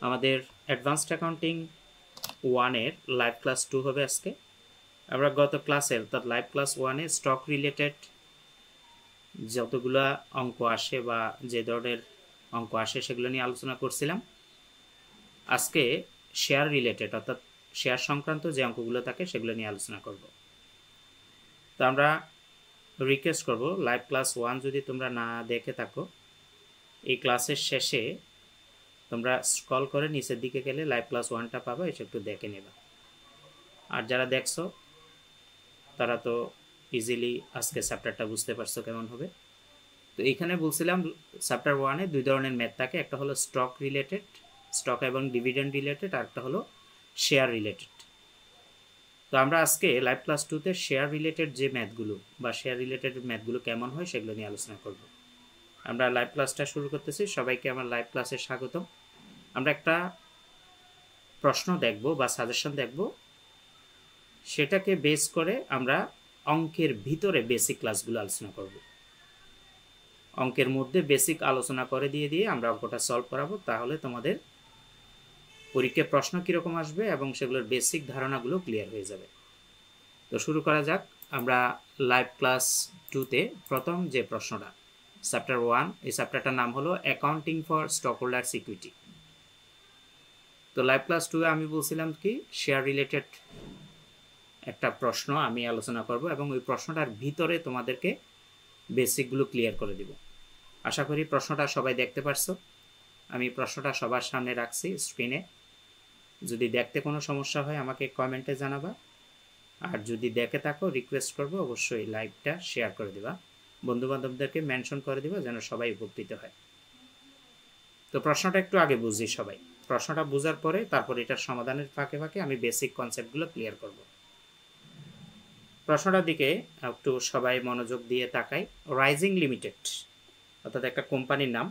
আমাদের advanced accounting 1-এর live class 2 হবে আজকে। আমরা গত ক্লাসের অর্থাৎ লাইভ ক্লাস 1-এ স্টক রিলেটেড যতগুলা অঙ্ক আসে বা যে ধরনের অঙ্ক আসে সেগুলো নিয়ে আলোচনা করছিলাম। আজকে শেয়ার রিলেটেড অর্থাৎ শেয়ার সংক্রান্ত যে অঙ্কগুলো থাকে সেগুলো নিয়ে আলোচনা করব। তো আমরা রিকোয়েস্ট করব লাইভ ক্লাস 1 যদি তোমরা না দেখে থাকো, এই ক্লাসের শেষে তোমরা স্ক্রল করে নিচের দিকে গেলে লাইভ ক্লাস 1টা পাবে, এসে একটু দেখে নেবা। আর যারা দেখছো তারা তো ইজিলি আজকে চ্যাপ্টারটা বুঝতে পারছো কেমন হবে। তো এইখানে বলছিলাম চ্যাপ্টার 1-এ দুই ধরনের ম্যাথ থাকে, একটা হলো স্টক রিলেটেড, স্টক এবং ডিভিডেন্ড রিলেটেড, আর একটা হলো শেয়ার রিলেটেড। তো আমরা আজকে লাইভ ক্লাস 2-তে শেয়ার রিলেটেড যে ম্যাথগুলো বা শেয়ার রিলেটেড ম্যাথগুলো কেমন হয় সেগুলো নিয়ে আলোচনা করব। আমরা লাইভ ক্লাসটা শুরু করতেছি। সবাইকে আমার লাইভ ক্লাসে স্বাগতম। আমরা একটা প্রশ্ন দেখব বা সাজেশন দেখব, সেটাকে বেস করে আমরা অঙ্কের ভিতরে বেসিক ক্লাসগুলো আলোচনা করব। অঙ্কের মধ্যে বেসিক আলোচনা করে দিয়ে আমরা অঙ্কটা সলভ করাবো, তাহলে তোমাদের পরীক্ষায় প্রশ্ন কীরকম আসবে এবং সেগুলোর বেসিক ধারণাগুলো ক্লিয়ার হয়ে যাবে। তো শুরু করা যাক। আমরা লাইভ ক্লাস 2-তে প্রথম যে প্রশ্নটা, চ্যাপ্টার 1, এই চ্যাপ্টারটার নাম হলো accounting for stock holders equity. তো লাইভ ক্লাস 2-এ আমি বলছিলাম কি শেয়ার রিলেটেড একটা প্রশ্ন আমি আলোচনা করব এবং ওই প্রশ্নটার ভিতরে তোমাদেরকে বেসিকগুলো ক্লিয়ার করে দিব। আশা করি প্রশ্নটা সবাই দেখতে পারছো। আমি প্রশ্নটা সবার সামনে রাখছি স্ক্রিনে। যদি দেখতে কোনো সমস্যা হয় আমাকে কমেন্টে জানাবা, আর যদি দেখে থাকো রিকোয়েস্ট করব অবশ্যই লাইভটা শেয়ার করে দিবা, বন্ধুবান্ধবদেরকে মেনশন করে দিবা যেন সবাই উপকৃত হয়। তো প্রশ্নটা একটু আগে বুঝি সবাই। প্রশ্নটা বোঝার পরে তারপর এটার সমাধানের ফাঁকে ফাঁকে আমি বেসিক কনসেপ্টগুলো ক্লিয়ার করব। প্রশ্নটার দিকে একটু সবাই মনোযোগ দিয়ে তাকাই। রাইজিং লিমিটেড অর্থাৎ একটা কোম্পানির নাম,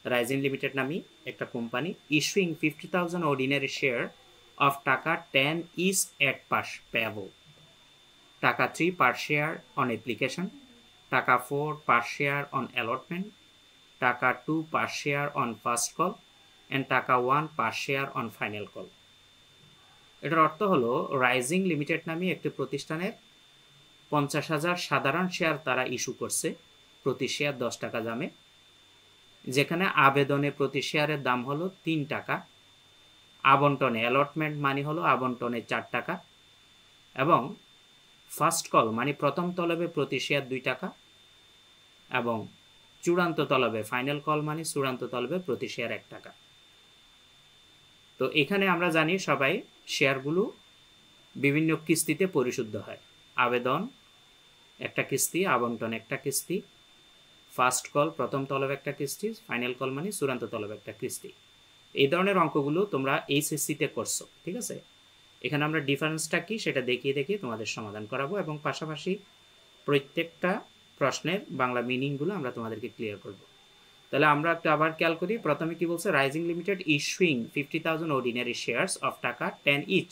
রাইজিং লিমিটেড নামী একটা company, issuing 50,000 ordinary share of টাকা 10 ইজ এট পাস পেয়াবল, টাকা 3 পার শেয়ার অন অ্যাপ্লিকেশন, টাকা 4 পার শেয়ার অন অ্যালটমেন্ট, টাকা 2 পার share on first call and টাকা 1 পার শেয়ার অন ফাইনাল কল। এটার অর্থ হলো রাইজিং লিমিটেড নামে একটি প্রতিষ্ঠানের 50,000 সাধারণ শেয়ার তারা ইস্যু করছে, প্রতি শেয়ার 10 টাকা দামে, যেখানে আবেদনে প্রতি শেয়ারের দাম হলো 3 টাকা, আবন্টনে অ্যালটমেন্ট মানি হলো আবন্টনে 4 টাকা, এবং ফার্স্ট কল মানে প্রথম তলবে প্রতি শেয়ার 2 টাকা, এবং চূড়ান্ত তলবে ফাইনাল কল মানে চূড়ান্ত তলবে প্রতি শেয়ার 1 টাকা। তো এখানে আমরা জানি সবাই শেয়ারগুলো বিভিন্ন কিস্তিতে পরিশোধ হয়। আবেদন একটা কিস্তি, আবন্টন একটা কিস্তি, ফার্স্ট কল প্রথম তলব একটা কিস্তি, ফাইনাল কল মানে চূড়ান্ত তলব একটা কিস্তি। এই ধরনের অঙ্কগুলো তোমরা এইচএসসিতে করছো, ঠিক আছে? এখানে আমরা ডিফারেন্সটা কি সেটা দেখিয়ে তোমাদের সমাধান করাবো এবং পাশাপাশি প্রত্যেকটা প্রশ্নের বাংলা মিনিংগুলো আমরা তোমাদেরকে ক্লিয়ার করব। তাহলে আমরা একটু আবার খেয়াল করি। প্রথমে কি বলছে, rising limited issuing 50,000 ordinary shares of টাকা 10 ইচ,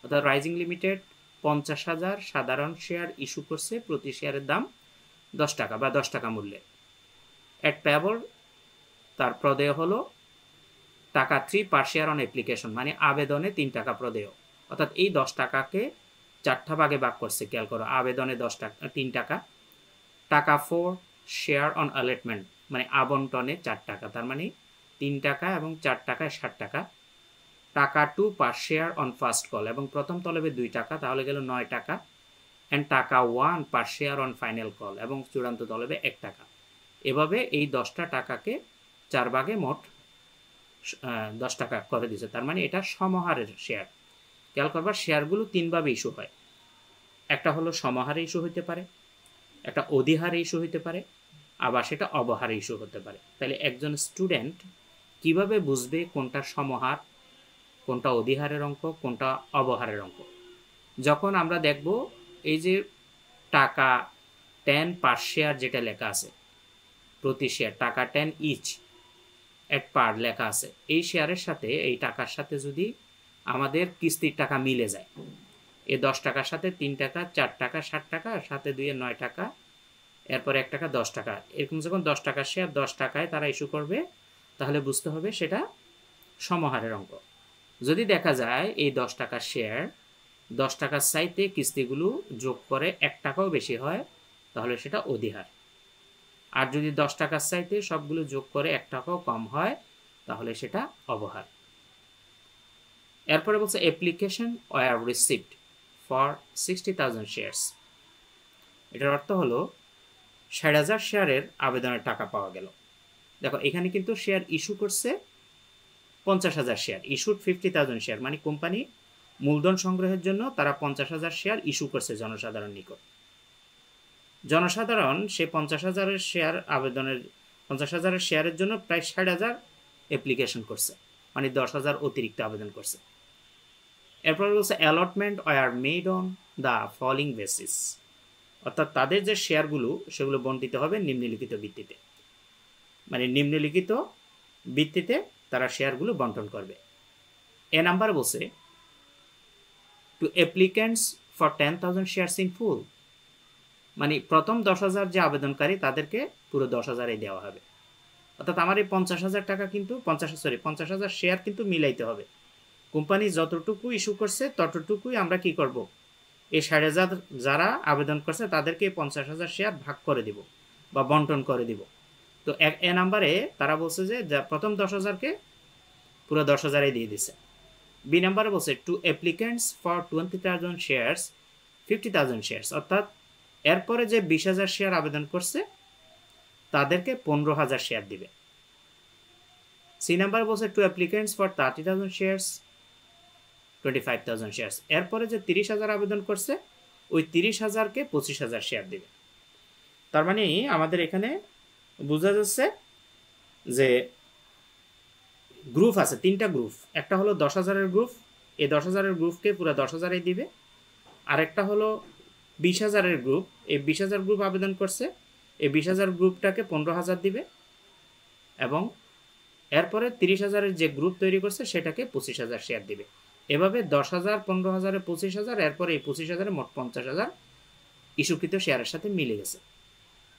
অর্থাৎ রাইজিং লিমিটেড 50,000 সাধারণ শেয়ার ইস্যু করছে, প্রতি শেয়ারের দাম 10 টাকা বা 10 টাকা মূল্যে। অ্যাট পেয়াবল, তার প্রদেয় হলো টাকা 3 পার শেয়ার অন অ্যাপ্লিকেশন, মানে আবেদনে 3 টাকা প্রদেয়, অর্থাৎ এই 10 টাকাকে 4টা ভাগে ভাগ করছে। খেয়াল করো, আবেদনে 10 টাকা 3 টাকা, টাকা 4 শেয়ার অন অ্যালটমেন্ট মানে আবন্টনে 4 টাকা, তার মানে 3 টাকা এবং 4 টাকায় 60 টাকা, টাকা 2 পার শেয়ার অন ফার্স্ট কল এবং প্রথম তলবে 2 টাকা, তাহলে গেল 9 টাকা, অ্যান্ড টাকা 1 পার শেয়ার অন ফাইনাল কল এবং চূড়ান্ত তলবে 1 টাকা। এভাবে এই 10টা টাকাকে 4 ভাগে মোট 10 টাকা করে দিয়েছে, তার মানে এটা সমহারের শেয়ার। খেয়াল করবার, শেয়ারগুলো 3ভাবে ইস্যু হয়। একটা হলো সমহারে ইস্যু হইতে পারে, একটা অধিহারে ইস্যু হইতে পারে, আবার সেটা অবহারে ইস্যু হতে পারে। তাহলে একজন স্টুডেন্ট কিভাবে বুঝবে কোনটা সমহার, কোনটা অধিহারের অঙ্ক, কোনটা অবহারের অঙ্ক? যখন আমরা দেখব এই যে টাকা 10 পার শেয়ার যেটা লেখা আছে, প্রতি শেয়ার টাকা 10 ইচ এট পার লেখা আছে, এই শেয়ারের সাথে এই টাকার সাথে যদি আমাদের কিস্তির টাকা মিলে যায়, এই 10 টাকার সাথে 3 টাকা 4 টাকা 60 টাকা, সাথে 2 9 টাকা, এরপর 1 টাকা 10 টাকা, এরকম যখন 10 টাকার শেয়ার 10 টাকায় তারা ইস্যু করবে, তাহলে বুঝতে হবে সেটা সমহারের অঙ্ক। যদি দেখা যায় এই 10 টাকার শেয়ার 10 টাকার চাইতে কিস্তিগুলো যোগ করে 1 টাকাও বেশি হয়, তাহলে সেটা অধিহার। আর যদি 10 টাকার চাইতে সবগুলো যোগ করে 1 টাকাও কম হয়, তাহলে সেটা অবহার। এরপরে বলছে application were received for 60,000 shares. এটার অর্থ হলো 60,000 শেয়ারের আবেদনের টাকা পাওয়া গেল। দেখো এখানে কিন্তু শেয়ার ইস্যু করছে 50,000 শেয়ার, ইস্যুড 50,000 শেয়ার, মানে কোম্পানি মূলধন সংগ্রহের জন্য তারা 50,000 শেয়ার ইস্যু করছে জনসাধারণ নিকট। জনসাধারণ সে 50,000 শেয়ার আবেদনের 50,000 শেয়ারের জন্য প্রায় 60,000 অ্যাপ্লিকেশন করছে, মানে 10,000 অতিরিক্ত আবেদন করছে। এরপর বলছে allotment war made on the following basis, অর্থাৎ তাদের যে শেয়ারগুলো সেগুলো বণ্টিত হবে নিম্নলিখিত ভিত্তিতে, মানে নিম্নলিখিত ভিত্তিতে তারা শেয়ারগুলো বন্টন করবে। এ নাম্বার বলছে to applicants for 10,000 shares in full, মানে প্রথম 10,000 যে আবেদনকারী তাদেরকে পুরো 10,000-ই দেওয়া হবে। অর্থাৎ আমার এই 50,000 টাকা কিন্তু 50,000 শেয়ার কিন্তু মিলাইতে হবে। কোম্পানি যতটুকু ইস্যু করছে ততটুকুই আমরা কি করব, এই 60,000 যারা আবেদন করছে তাদেরকে 50,000 শেয়ার ভাগ করে দিব বা বন্টন করে দিব। তো এ নাম্বারে তারা বলছে যে প্রথম 10,000-কে পুরো 10,000-ই দিয়ে দিছে। বি নাম্বারে বলছে to applicants for 20,000 shares 50,000 shares, অর্থাৎ এরপরে যে 20,000 শেয়ার আবেদন করছে তাদেরকে 15,000 শেয়ার দিবে। সি নাম্বার বলছে to applicants for 30,000 shares 25,000 shares, এরপরে যে 30,000 আবেদন করছে ওই 30,000-কে 25,000 শেয়ার দিবে। তার মানে আমাদের এখানে বোঝা যাচ্ছে যে গ্রুপ আছে, 3টা গ্রুপ। একটা হলো 10,000-এর গ্রুপ, এই 10,000-এর গ্রুপকে পুরো 10,000-ই দিবে। আরেকটা হলো 20,000-এর গ্রুপ, এই 20,000 গ্রুপ আবেদন করছে, এই 20,000 গ্রুপটাকে 15,000 দিবে, এবং এরপরে 30,000-এর যে গ্রুপ তৈরি করছে সেটাকে 25,000 শেয়ার দিবে। এভাবে 10,000, 15,000, 25,000, এরপরে এই 25,000-এ মোট 50,000 ইস্যুকৃত শেয়ারের সাথে মিলে গেছে।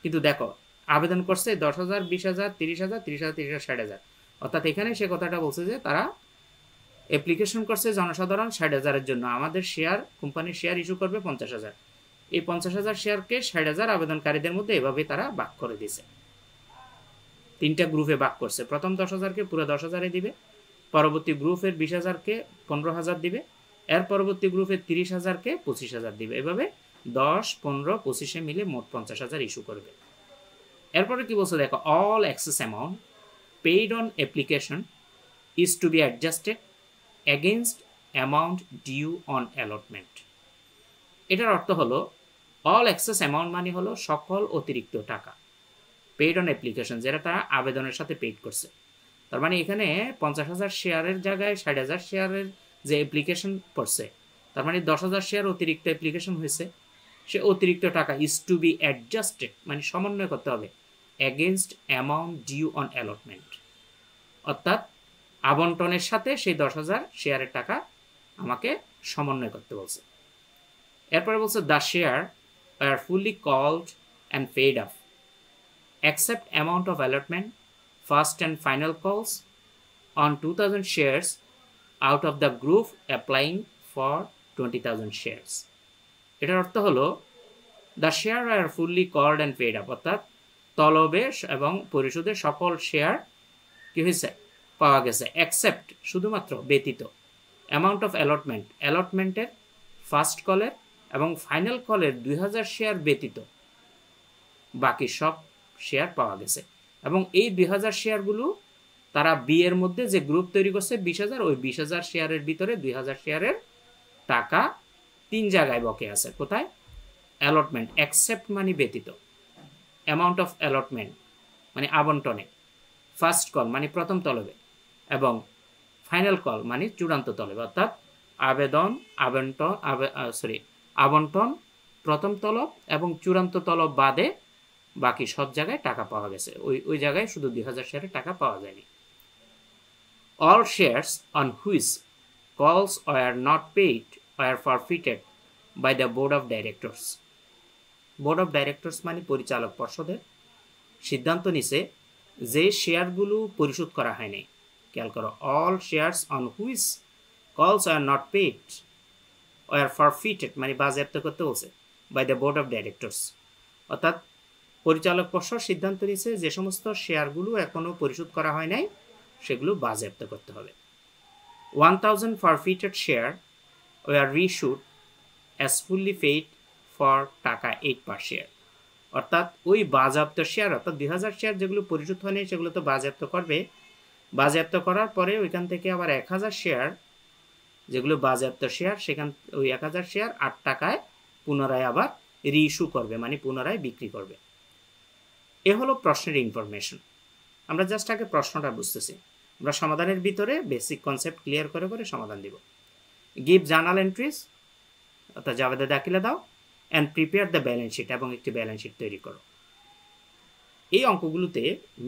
কিন্তু দেখো আবেদন করছে 10,000, 20,000, 30,000, 30,000, 30,000, 60,000, অর্থাৎ এখানে সে কথাটা বলছে যে তারা অ্যাপ্লিকেশন করছে জনসাধারণ 60,000-এর জন্য, আমাদের শেয়ার কোম্পানির শেয়ার ইস্যু করবে 50,000। এই 50,000 শেয়ারকে 60,000 আবেদনকারীদের মধ্যে এভাবে তারা ভাগ করে দিয়েছে, 3টা গ্রুপে ভাগ করছে। প্রথম 10,000-কে পুরো 10,000-এ দিবে, পরবর্তী গ্রুপের 20,000-কে 15,000 দিবে, এর পরবর্তী গ্রুপের 30,000-কে 25,000 দিবে। এভাবে 10, 15, 25-এ মিলে মোট 50,000 ইস্যু করবে। এরপরে কি বলছে দেখো, all excess amount paid on application is to be adjusted against amount due on allotment. এটার অর্থ হলো অল এক্সেস অ্যামাউন্ট মানে হলো সকল অতিরিক্ত টাকা, পেইড অন অ্যাপ্লিকেশন যেটা তারা আবেদনের সাথে পেইড করছে। তার মানে এখানে 50,000 শেয়ারের জায়গায় 60,000 শেয়ারের যে অ্যাপ্লিকেশন পড়ছে, তার মানে 10,000 শেয়ার অতিরিক্ত অ্যাপ্লিকেশন হয়েছে, সে অতিরিক্ত টাকা ইজ টু বি অ্যাডজাস্টেড মানে সমন্বয় করতে হবে against amount due on allotment, অর্থাৎ আবন্টনের সাথে সেই 10,000 শেয়ারের টাকা আমাকে সমন্বয় করতে বলছে। এরপরে বলছে the share are fully called and paid of except amount of allotment, first and final calls on 2,000 shares out of the group applying for 20,000 shares. এটার অর্থ হলো the share are fully called and paid up, অর্থাৎ তলবে এবং পরিশোধের সকল share কি হয়েছে পাওয়া গেছে, অ্যাকসেপ্ট শুধুমাত্র ব্যতীত, অ্যামাউন্ট অফ অ্যালটমেন্ট অ্যালটমেন্টের ফার্স্ট কলের এবং ফাইনাল কলের 2,000 শেয়ার ব্যতীত বাকি সব শেয়ার পাওয়া গেছে। এবং এই 2,000 শেয়ারগুলো তারা বি এর মধ্যে যে গ্রুপ তৈরি করছে 20,000, ওই 20,000 শেয়ারের ভিতরে 2,000 শেয়ারের টাকা 3 জায়গায় বকে আছে। কোথায়? অ্যালটমেন্ট, অ্যাকসেপ্ট মানে ব্যতীত, অ্যামাউন্ট অফ অ্যালটমেন্ট মানে আবন্টনে, ফার্স্ট কল মানে প্রথম তলবে, এবং ফাইনাল কল মানে চূড়ান্ত তলবে, অর্থাৎ আবন্টন প্রথম তলব এবং চূড়ান্ত তলব বাদে বাকি সব জায়গায় টাকা পাওয়া গেছে, ওই জায়গায় শুধু 2,000 শেয়ারের টাকা পাওয়া যায়নি। All shares on which calls were not paid were forfeited by the board of directors. Board of directors মানে পরিচালক পর্ষদের সিদ্ধান্ত নিছে যে শেয়ারগুলো পরিশোধ করা হয়নি, খেয়াল করো, all shares on which calls are not paid আর ফরফিটেড মানে বাজেয়াপ্ত করতে বলছে by the board of directors, অর্থাৎ পরিচালক পর্ষদ সিদ্ধান্ত নিয়েছে যে সমস্ত শেয়ারগুলো এখনও পরিশোধ করা হয় নাই সেগুলো বাজেয়াপ্ত করতে হবে। 1000 forfeited share were reissued as fully paid for টাকা 8 per share, অর্থাৎ ওই বাজেয়াপ্ত শেয়ার অর্থাৎ 2000 শেয়ার যেগুলো পরিশোধ হয়নি সেগুলো তো বাজেয়াপ্ত করবে, বাজেয়াপ্ত করার পরে ওইখান থেকে আবার 1000 শেয়ার যেগুলো বাজেয়াপ্ত শেয়ার সেখান ওই 1000 শেয়ার 8 টাকায় পুনরায় আবার রিইস্যু করবে মানে পুনরায় বিক্রি করবে। এ হলো প্রশ্নের ইনফরমেশন। আমরা জাস্ট আগে প্রশ্নটা বুঝতেছি, আমরা সমাধানের ভিতরে বেসিক কনসেপ্ট ক্লিয়ার করে করে সমাধান দিব। গিভ জার্নাল এন্ট্রিজ অর্থাৎ জাবেদা দাখিলা দাও and prepare the balance sheet এবং একটি ব্যালেন্স শিট তৈরি করো। এই অঙ্কগুলোতে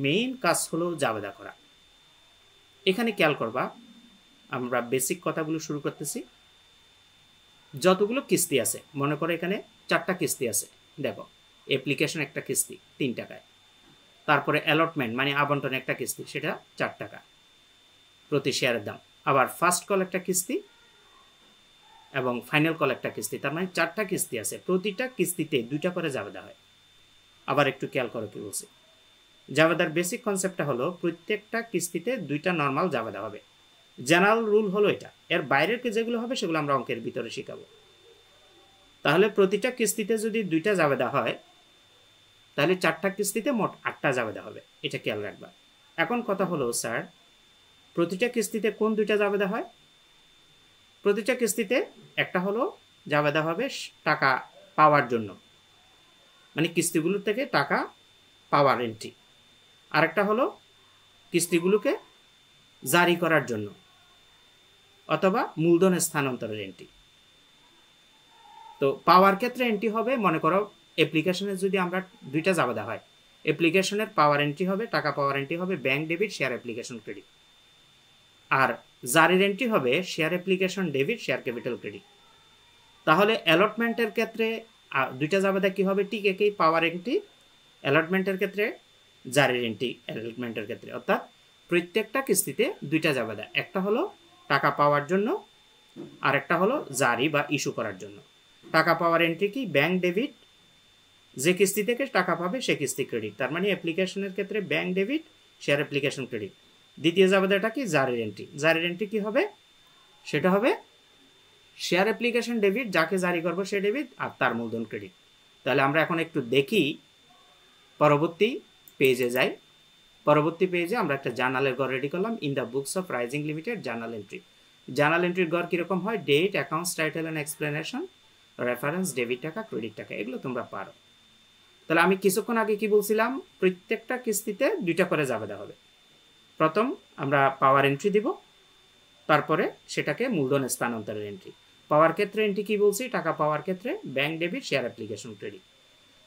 মেইন কাজ হলো জাবেদা করা। এখানে খেয়াল করবা আমরা বেসিক কথাগুলো শুরু করতেছি। যতগুলো কিস্তি আছে মনে করো এখানে 4টা কিস্তি আছে, দেখো অ্যাপ্লিকেশন একটা কিস্তি 3 টাকায়, তারপরে অ্যালটমেন্ট মানে আবন্টন একটা কিস্তি সেটা 4 টাকা প্রতি শেয়ারের দাম, আবার ফার্স্ট কল একটা কিস্তি এবং ফাইনাল কল একটা কিস্তি, তার মানে 4টা কিস্তি আছে, প্রতিটা কিস্তিতে 2টা করে জাবেদা হয়। আবার একটু খেয়াল করো কি বলছি, জাবেদার বেসিক কনসেপ্টটা হলো প্রত্যেকটা কিস্তিতে 2টা নর্মাল জাবেদা হবে। জেনারেল রুল হলো এটা, এর বাইরের যেগুলো হবে সেগুলো আমরা অঙ্কের ভিতরে শিখাবো। তাহলে প্রতিটা কিস্তিতে যদি 2টা জাবেদা হয় তাহলে 4টা কিস্তিতে মোট 8টা জাবেদা হবে, এটা খেয়াল রাখবা। এখন কথা হলো স্যার প্রতিটা কিস্তিতে কোন 2টা জাবেদা হয়? প্রতিটা কিস্তিতে একটা হলো জাবেদা হবে টাকা পাওয়ার জন্য মানে কিস্তিগুলো থেকে টাকা পাওয়ার এন্ট্রি, আরেকটা হলো কিস্তিগুলোকে জারি করার জন্য অথবা মূলধন স্থানান্তরের এন্ট্রি। তো পাওয়ার ক্ষেত্রে এন্ট্রি হবে মনে করো অ্যাপ্লিকেশনের যদি আমরা 2টা জাবেদা হয় অ্যাপ্লিকেশনের পাওয়ার এন্ট্রি হবে টাকা পাওয়ার এন্ট্রি হবে bank debit share application credit, আর জারির এন্ট্রি হবে share application debit share capital credit. তাহলে অ্যালটমেন্টের ক্ষেত্রে 2টা জাবেদা কি হবে? ঠিক একই পাওয়ার এন্ট্রি অ্যালটমেন্টের ক্ষেত্রে জারির এন্ট্রি অ্যালটমেন্টের ক্ষেত্রে, অর্থাৎ প্রত্যেকটা কিস্তিতে 2টা জাবেদা, একটা হলো টাকা পাওয়ার জন্য আর একটা হলো জারি বা ইস্যু করার জন্য। টাকা পাওয়ার এন্ট্রি কি? ব্যাংক ডেবিট, যে কিস্তি থেকে টাকা পাবে সে কিস্তি ক্রেডিট, তার মানে অ্যাপ্লিকেশনের ক্ষেত্রে bank debit share application credit. দ্বিতীয় জাবেদাটা কি? জারির এন্ট্রি। জারির এন্ট্রি কি হবে? সেটা হবে শেয়ার অ্যাপ্লিকেশন ডেবিট, যাকে জারি করবো সে ডেবিট আর তার মূলধন ক্রেডিট। তাহলে আমরা এখন একটু দেখি, পরবর্তী পেজে যাই। পরবর্তী পেজে আমরা একটা জার্নালের ঘর রেডি করলাম। In the books of Rising Limited journal entry. Journal এন্ট্রির ঘর কীরকম হয়? Date, accounts, title and explanation, reference, debit টাকা, ক্রেডিট টাকা, এগুলো তোমরা পারো। তাহলে আমি কিছুক্ষণ আগে কি বলছিলাম? প্রত্যেকটা কিস্তিতে 2টা করে জাবেদা হবে। প্রথম আমরা পাওয়ার এন্ট্রি দিব, তারপরে সেটাকে মূলধন স্থানান্তরের এন্ট্রি। পাওয়ার ক্ষেত্রে এন্ট্রি কি বলছি? টাকা পাওয়ার ক্ষেত্রে bank debit share application credit.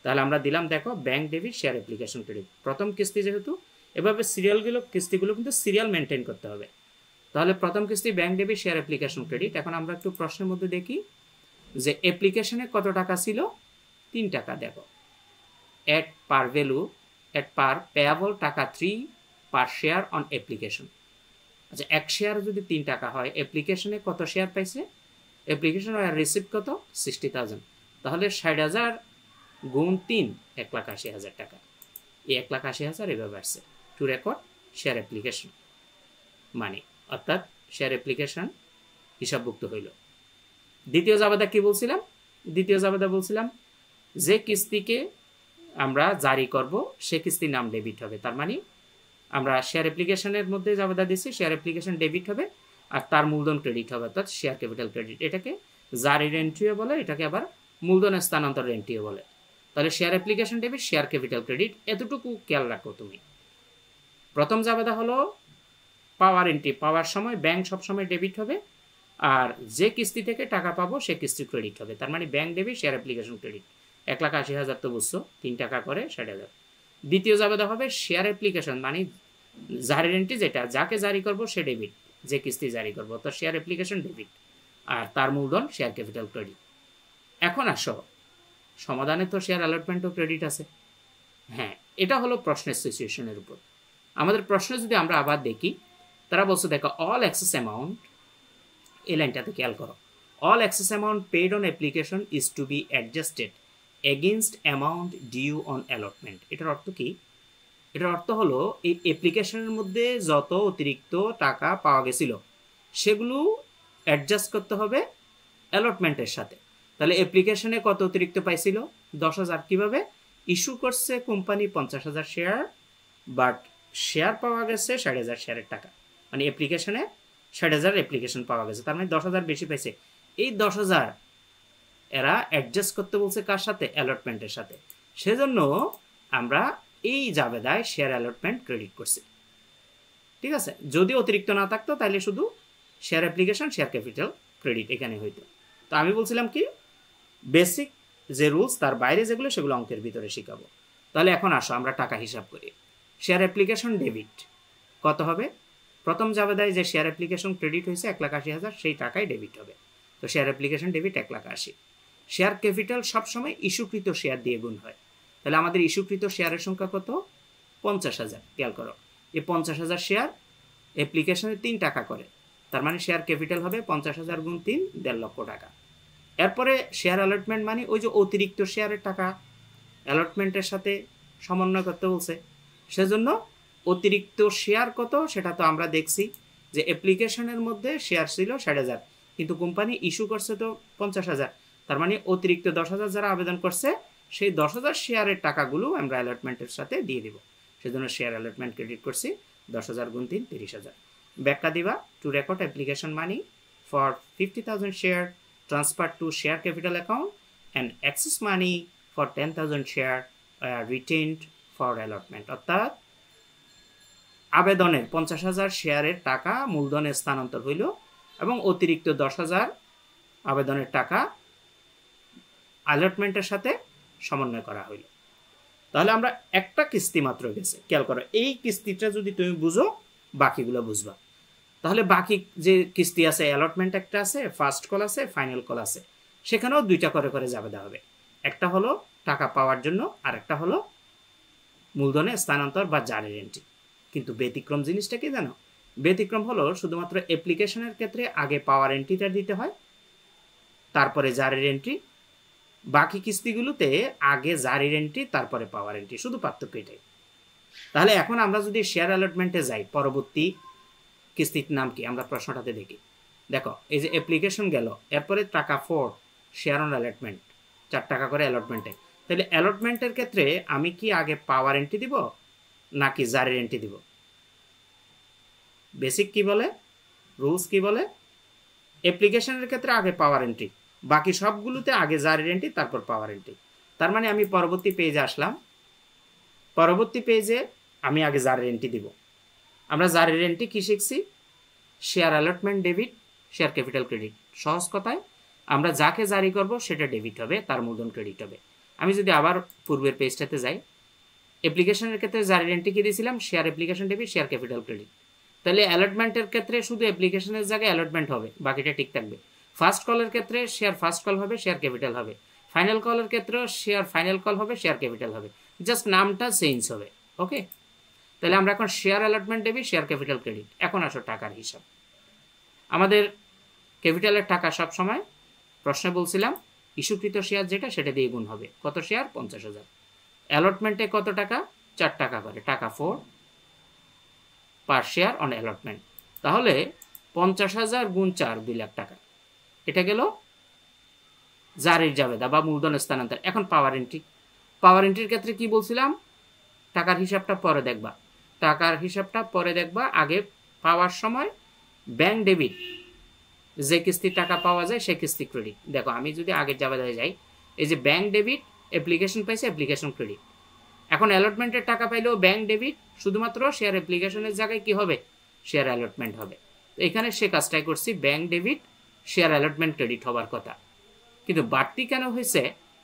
তাহলে আমরা দিলাম দেখো bank debit share application credit প্রথম কিস্তি, যেহেতু এভাবে সিরিয়ালগুলো কিস্তিগুলো কিন্তু সিরিয়াল মেনটেন করতে হবে। তাহলে প্রথম কিস্তি bank debit share application credit. এখন আমরা একটু প্রশ্নের মধ্যে দেখি যে অ্যাপ্লিকেশনে কত টাকা ছিল? 3 টাকা। দেখো এট পার ভ্যালু এট পার পেয়াবল টাকা 3 পার শেয়ার অন অ্যাপ্লিকেশন। আচ্ছা, এক শেয়ার যদি 3 টাকা হয় অ্যাপ্লিকেশনে কত শেয়ার পাইছে? অ্যাপ্লিকেশন আর রিসিভ কত? 60,000। তাহলে 60,000 গুণ 3 1,80,000 টাকা। এই 1,80,000 এভাবে আসছে টু রেকর্ড শেয়ার অ্যাপ্লিকেশন মানি, অর্থাৎ শেয়ার অ্যাপ্লিকেশন হিসাবভুক্ত হইল। দ্বিতীয় জাবেদা কি বলছিলাম? দ্বিতীয় জাবেদা বলছিলাম যে কিস্তিকে আমরা জারি করব সে কিস্তির নাম ডেবিট হবে, তার মানে আমরা শেয়ার অ্যাপ্লিকেশনের মধ্যে জাবেদা দিচ্ছি শেয়ার অ্যাপ্লিকেশন ডেবিট হবে আর তার মূলধন ক্রেডিট হবে, অর্থাৎ শেয়ার ক্যাপিটাল ক্রেডিট। এটাকে জারির এন্ট্রিও বলে, এটাকে আবার মূলধন স্থানান্তর এন্ট্রিও বলে। তাহলে share application debit share capital credit, এতটুকু খেয়াল রাখো তুমি। প্রথম জাবেদা হলো পাওয়ার এন্ট্রি, পাওয়ার সময় ব্যাংক সবসময় ডেবিট হবে আর যে কিস্তি থেকে টাকা পাবো সে কিস্তি ক্রেডিট হবে, তার মানে bank debit share application credit. 1,80,000 তো বুঝছো, 3 টাকা করে 60,000। দ্বিতীয় জাবেদা হবে শেয়ার অ্যাপ্লিকেশন মানে জারির এন্ট্রি, যেটা যাকে জারি করবো সে ডেবিট, যে কিস্তি জারি করবো তো শেয়ার অ্যাপ্লিকেশন ডেবিট আর তার মূলধন শেয়ার ক্যাপিটাল ক্রেডিট। এখন আসো সমাধানে তো শেয়ার অ্যালটমেন্ট ও ক্রেডিট আছে। হ্যাঁ, এটা হলো প্রশ্নের সিচুয়েশনের উপর। আমাদের প্রশ্ন যদি আমরা আবার দেখি তারা বলছে দেখো অল এক্সেস অ্যামাউন্ট, এই লাইনটাতে খেয়াল করো, all excess amount paid on application is to be adjusted against amount due on allotment. এটার অর্থ কি? এটার অর্থ হলো এই অ্যাপ্লিকেশনের মধ্যে যত অতিরিক্ত টাকা পাওয়া গেছিল সেগুলো অ্যাডজাস্ট করতে হবে অ্যালটমেন্টের সাথে। তাহলে অ্যাপ্লিকেশনে কত অতিরিক্ত পাইছিল? 10,000। কীভাবে? ইস্যু করছে কোম্পানি 50,000 শেয়ার, বাট শেয়ার পাওয়া গেছে 60,000 শেয়ারের টাকা, মানে অ্যাপ্লিকেশনে 60,000 অ্যাপ্লিকেশন পাওয়া গেছে, তার মানে 10,000 বেশি পাইছে। এই 10,000 এরা অ্যাডজাস্ট করতে বলছে কার সাথে? অ্যালটমেন্টের সাথে। সেজন্য আমরা এই জাবেদায় শেয়ার অ্যালটমেন্ট ক্রেডিট করছি। ঠিক আছে, যদি অতিরিক্ত না থাকতো তাহলে শুধু share application share capital credit এখানে হইতো। তো আমি বলছিলাম কি, বেসিক যে রুলস তার বাইরে যেগুলো সেগুলো অঙ্কের ভিতরে শিখাবো। তাহলে এখন আসো আমরা টাকা হিসাব করি। শেয়ার অ্যাপ্লিকেশন ডেবিট কত হবে? প্রথম জাবেদায় যে শেয়ার অ্যাপ্লিকেশন ক্রেডিট হয়েছে 1,80,000, সেই টাকাই ডেবিট হবে। তো share application debit 1,80,000। Share capital সবসময় ইস্যুকৃত শেয়ার দিয়ে গুণ হয়। তাহলে আমাদের ইস্যুকৃত শেয়ারের সংখ্যা কত? 50,000। খেয়াল করো, এই 50,000 শেয়ার অ্যাপ্লিকেশনে 3 টাকা করে, তার মানে শেয়ার ক্যাপিটাল হবে 50,000 গুণ 3, 1.5 লক্ষ টাকা। এরপরে শেয়ার অ্যালটমেন্ট মানে ওই যে অতিরিক্ত শেয়ারের টাকা অ্যালটমেন্টের সাথে সমন্বয় করতে বলছে, সেজন্য অতিরিক্ত শেয়ার কত সেটা তো আমরা দেখছি যে অ্যাপ্লিকেশনের মধ্যে শেয়ার ছিল 60,000, কিন্তু কোম্পানি ইস্যু করছে তো 50,000, তার মানে অতিরিক্ত 10,000 যারা আবেদন করছে সেই 10,000 শেয়ারের টাকাগুলো আমরা অ্যালটমেন্টের সাথে দিয়ে দিব। সেজন্য শেয়ার অ্যালটমেন্ট ক্রেডিট করছি 10,000 গুণ 3, 30,000। ব্যাখ্যা দিবা, two record application money for 50,000 share transferred to share capital account and excess money for 10,000 share retained for allotment। অর্থাৎ আবেদনের 50,000 শেয়ারের টাকা মূলধনে স্থানান্তর হইল এবং অতিরিক্ত 10,000 আবেদনের টাকা অ্যালটমেন্টের সাথে সমন্বয় করা হইল। তাহলে আমরা একটা কিস্তি মাত্র গেছে, খেয়াল করো, এই কিস্তিটা যদি তুমি বুঝো বাকিগুলো বুঝবা। তাহলে বাকি যে কিস্তি আছে, অ্যালটমেন্ট একটা আছে, ফার্স্ট কল আছে, ফাইনাল কল আছে, সেখানেও 2টা করে করে জাবেদা হবে। একটা হলো টাকা পাওয়ার জন্য, আর একটা হলো মূলধনে স্থানান্তর বা জারির এন্ট্রি। কিন্তু ব্যতিক্রম জিনিসটা কি জানো? ব্যতিক্রম হলো শুধুমাত্র অ্যাপ্লিকেশনের ক্ষেত্রে আগে পাওয়ার এন্ট্রিটা দিতে হয়, তারপরে জারির এন্ট্রি। বাকি কিস্তিগুলোতে আগে জারির এন্ট্রি, তারপরে পাওয়ার এন্ট্রি, শুধু পার্থক্য এটাই। তাহলে এখন আমরা যদি শেয়ার অ্যালটমেন্টে যাই, পরবর্তী কিস্তির নাম কি আমরা প্রশ্নটাতে দেখি। দেখো, এই যে অ্যাপ্লিকেশন গেল, এরপরে টাকা 4 শেয়ার অন অ্যালটমেন্ট, 4 টাকা করে অ্যালটমেন্টে। তাহলে অ্যালটমেন্টের ক্ষেত্রে আমি কি আগে পাওয়ার এন্ট্রি দিব নাকি জারির এন্ট্রি দিব? বেসিক কি বলে, রুলস কি বলে? অ্যাপ্লিকেশনের ক্ষেত্রে আগে পাওয়ার এন্ট্রি, বাকি সবগুলোতে আগে জারির এন্ট্রি, তারপর পাওয়ার এন্ট্রি। তার মানে আমি পরবর্তী পেজে আসলাম, পরবর্তী পেজে আমি আগে জারির এন্ট্রি দিব। আমরা জারির এন্ট্রি কি শিখছি? Share allotment debit, share capital credit. সহজ কথায় আমরা যাকে জারি করব সেটা ডেবিট হবে, তার মূলধন ক্রেডিট হবে। আমি যদি আবার পূর্বের পেজটাতে যাই, অ্যাপ্লিকেশনের ক্ষেত্রে জারির এন্ট্রি কি দিয়েছিলাম? Share application debit, share capital credit. তাহলে অ্যালটমেন্টের ক্ষেত্রে শুধু অ্যাপ্লিকেশনের জায়গায় অ্যালটমেন্ট হবে, বাকিটা ঠিক থাকবে। ফার্স্ট কলের ক্ষেত্রে শেয়ার ফার্স্ট কল হবে, শেয়ার ক্যাপিটাল হবে। ফাইনাল কলের ক্ষেত্রে শেয়ার ফাইনাল কল হবে, শেয়ার ক্যাপিটাল হবে, জাস্ট নামটা চেঞ্জ হবে। ওকে, তাহলে আমরা এখন share allotment debit, share capital credit. এখন আসো টাকার হিসাব। আমাদের ক্যাপিটালের টাকা সব সময় প্রশ্নে বলছিলাম ইস্যুকৃত শেয়ার যেটা সেটা দিয়ে গুণ হবে। কত শেয়ার? 50,000। অ্যালটমেন্টে কত টাকা? 4 টাকা করে, টাকা 4 পার শেয়ার অন অ্যালটমেন্ট। তাহলে 50,000 গুণ 4, 2 লাখ টাকা। এটা গেল জারির জাবেদা বা মূলধন স্থানান্তর। এখন পাওয়ার এন্ট্রি। পাওয়ার এন্ট্রির ক্ষেত্রে কি বলছিলাম? টাকার হিসাবটা পরে দেখবা, টাকার হিসাবটা পরে দেখবা। আগে পাওয়ার সময় ব্যাংক ডেবিট, যে কিস্তির টাকা পাওয়া যায় সে কিস্তি ক্রেডিট। দেখো, আমি যদি আগের জাবেদায় যাই, এই যে ব্যাংক ডেবিট, অ্যাপ্লিকেশন পাইছে, অ্যাপ্লিকেশন ক্রেডিট। এখন অ্যালটমেন্টের টাকা পাইলেও ব্যাংক ডেবিট, শুধুমাত্র শেয়ার অ্যাপ্লিকেশনের জায়গায় কি হবে? শেয়ার অ্যালটমেন্ট হবে। তো এখানে সে কাজটাই করছি, bank debit, share allotment credit হবার কথা, কিন্তু বাড়তি কেন হয়েছে?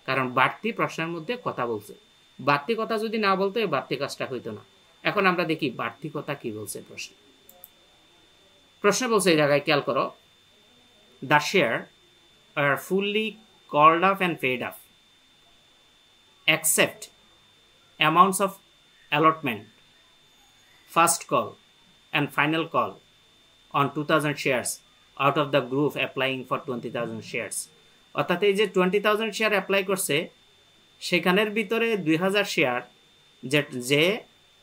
কারণ বাড়তি প্রশ্নের মধ্যে কথা বলছে। বাড়তি কথা যদি না বলতো এই বাড়তি কাজটা হইতো না। এখন আমরা দেখি বাড়তি কথা কি বলছে প্রশ্ন। প্রশ্ন বলছে এই জায়গায় খেয়াল করো, the share are fully called off and paid off except amounts of allotment, first call and final call on 2000 shares out of the group applying for 20,000 shares অর্থাৎ এই যে 20,000 শেয়ার অ্যাপ্লাই করছে সেখানের ভিতরে 2000 শেয়ার যে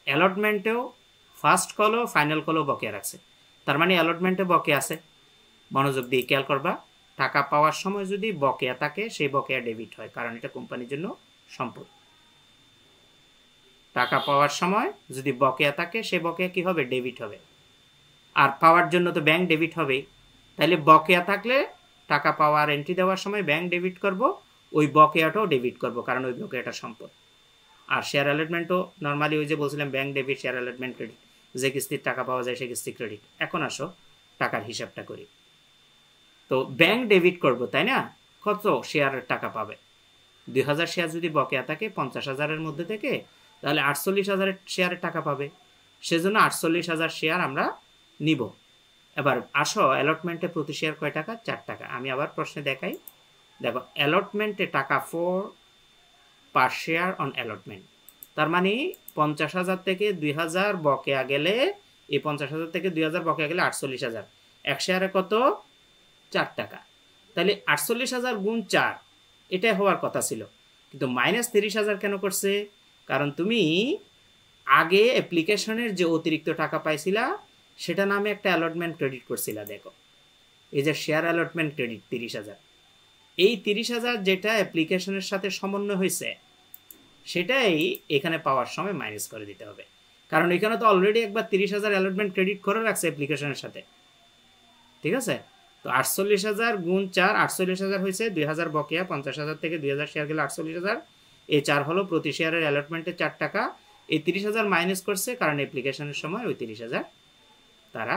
অ্যালটমেন্টেও ফার্স্ট কলও final কলও বকেয়া রাখছে, তার মানে অ্যালটমেন্টে বকেয়া আছে। মনোযোগ দিয়ে খেয়াল করবা, টাকা পাওয়ার সময় যদি বকেয়া থাকে সেই বকেয়া ডেবিট হয়, কারণ এটা কোম্পানির জন্য সম্পদ। টাকা পাওয়ার সময় যদি বকেয়া থাকে সেই বকেয়া কি হবে? ডেবিট হবে। আর পাওয়ার জন্য তো ব্যাংক ডেবিট হবেই, তাহলে বকেয়া থাকলে টাকা পাওয়ার এন্ট্রি দেওয়ার সময় ব্যাংক ডেবিট করব, ওই বকেয়াটাও ডেবিট করব, কারণ ওই বকেয়াটা সম্পদ। আর শেয়ার অ্যালটমেন্টও নর্মালি ওই যে বলছিলাম bank debit, share allotment credit, যে কিস্তির টাকা পাওয়া যায় সে কিস্তি ক্রেডিট। এখন আসো টাকার হিসাবটা করি। তো ব্যাংক ডেবিট করব, তাই না? কত শেয়ারের টাকা পাবে? 2000 শেয়ার যদি বকেয়া থাকে 50,000-এর মধ্যে থেকে, তাহলে 48,000 শেয়ারের টাকা পাবে। সেজন্য 48,000 শেয়ার আমরা নিব। এবার আসো অ্যালটমেন্টে প্রতি শেয়ার কয় টাকা? 4 টাকা। আমি আবার প্রশ্নে দেখাই, দেখো অ্যালটমেন্টে টাকা 4 পার শেয়ার অন অ্যালটমেন্ট, তার মানে 50,000 থেকে 2000 বকেয়া গেলে, এই 50,000 থেকে 2000 বকেয়া গেলে 48,000, এক শেয়ারে কত? 4 টাকা। তাহলে 48,000 গুণ 4 এটাই হওয়ার কথা ছিল, কিন্তু -30,000 কেন করছে? কারণ তুমি আগে অ্যাপ্লিকেশনের যে অতিরিক্ত টাকা পাইছিলা সেটা নামে একটা অ্যালটমেন্ট ক্রেডিট করছিলা। দেখো এই যে শেয়ার অ্যালটমেন্ট ক্রেডিট 30,000, এই 30,000 যেটা অ্যাপ্লিকেশনের সাথে সমন্বয় হয়েছে সেটাই এখানে পাওয়ার সময় মাইনাস করে দিতে হবে, কারণ এখানে তো অলরেডি একবার 30,000 অ্যালটমেন্ট ক্রেডিট করে রাখছে অ্যাপ্লিকেশনের সাথে। ঠিক আছে? তো 48,000 গুণ 4, 48,000 হয়েছে, 2000 বকেয়া, 50,000 থেকে 2000 শেয়ার গেলে 48,000, এই 4 হলো প্রতি শেয়ারের অ্যালটমেন্টে 4 টাকা। এই 30,000 মাইনাস করছে কারণ অ্যাপ্লিকেশনের সময় ওই 30,000 তারা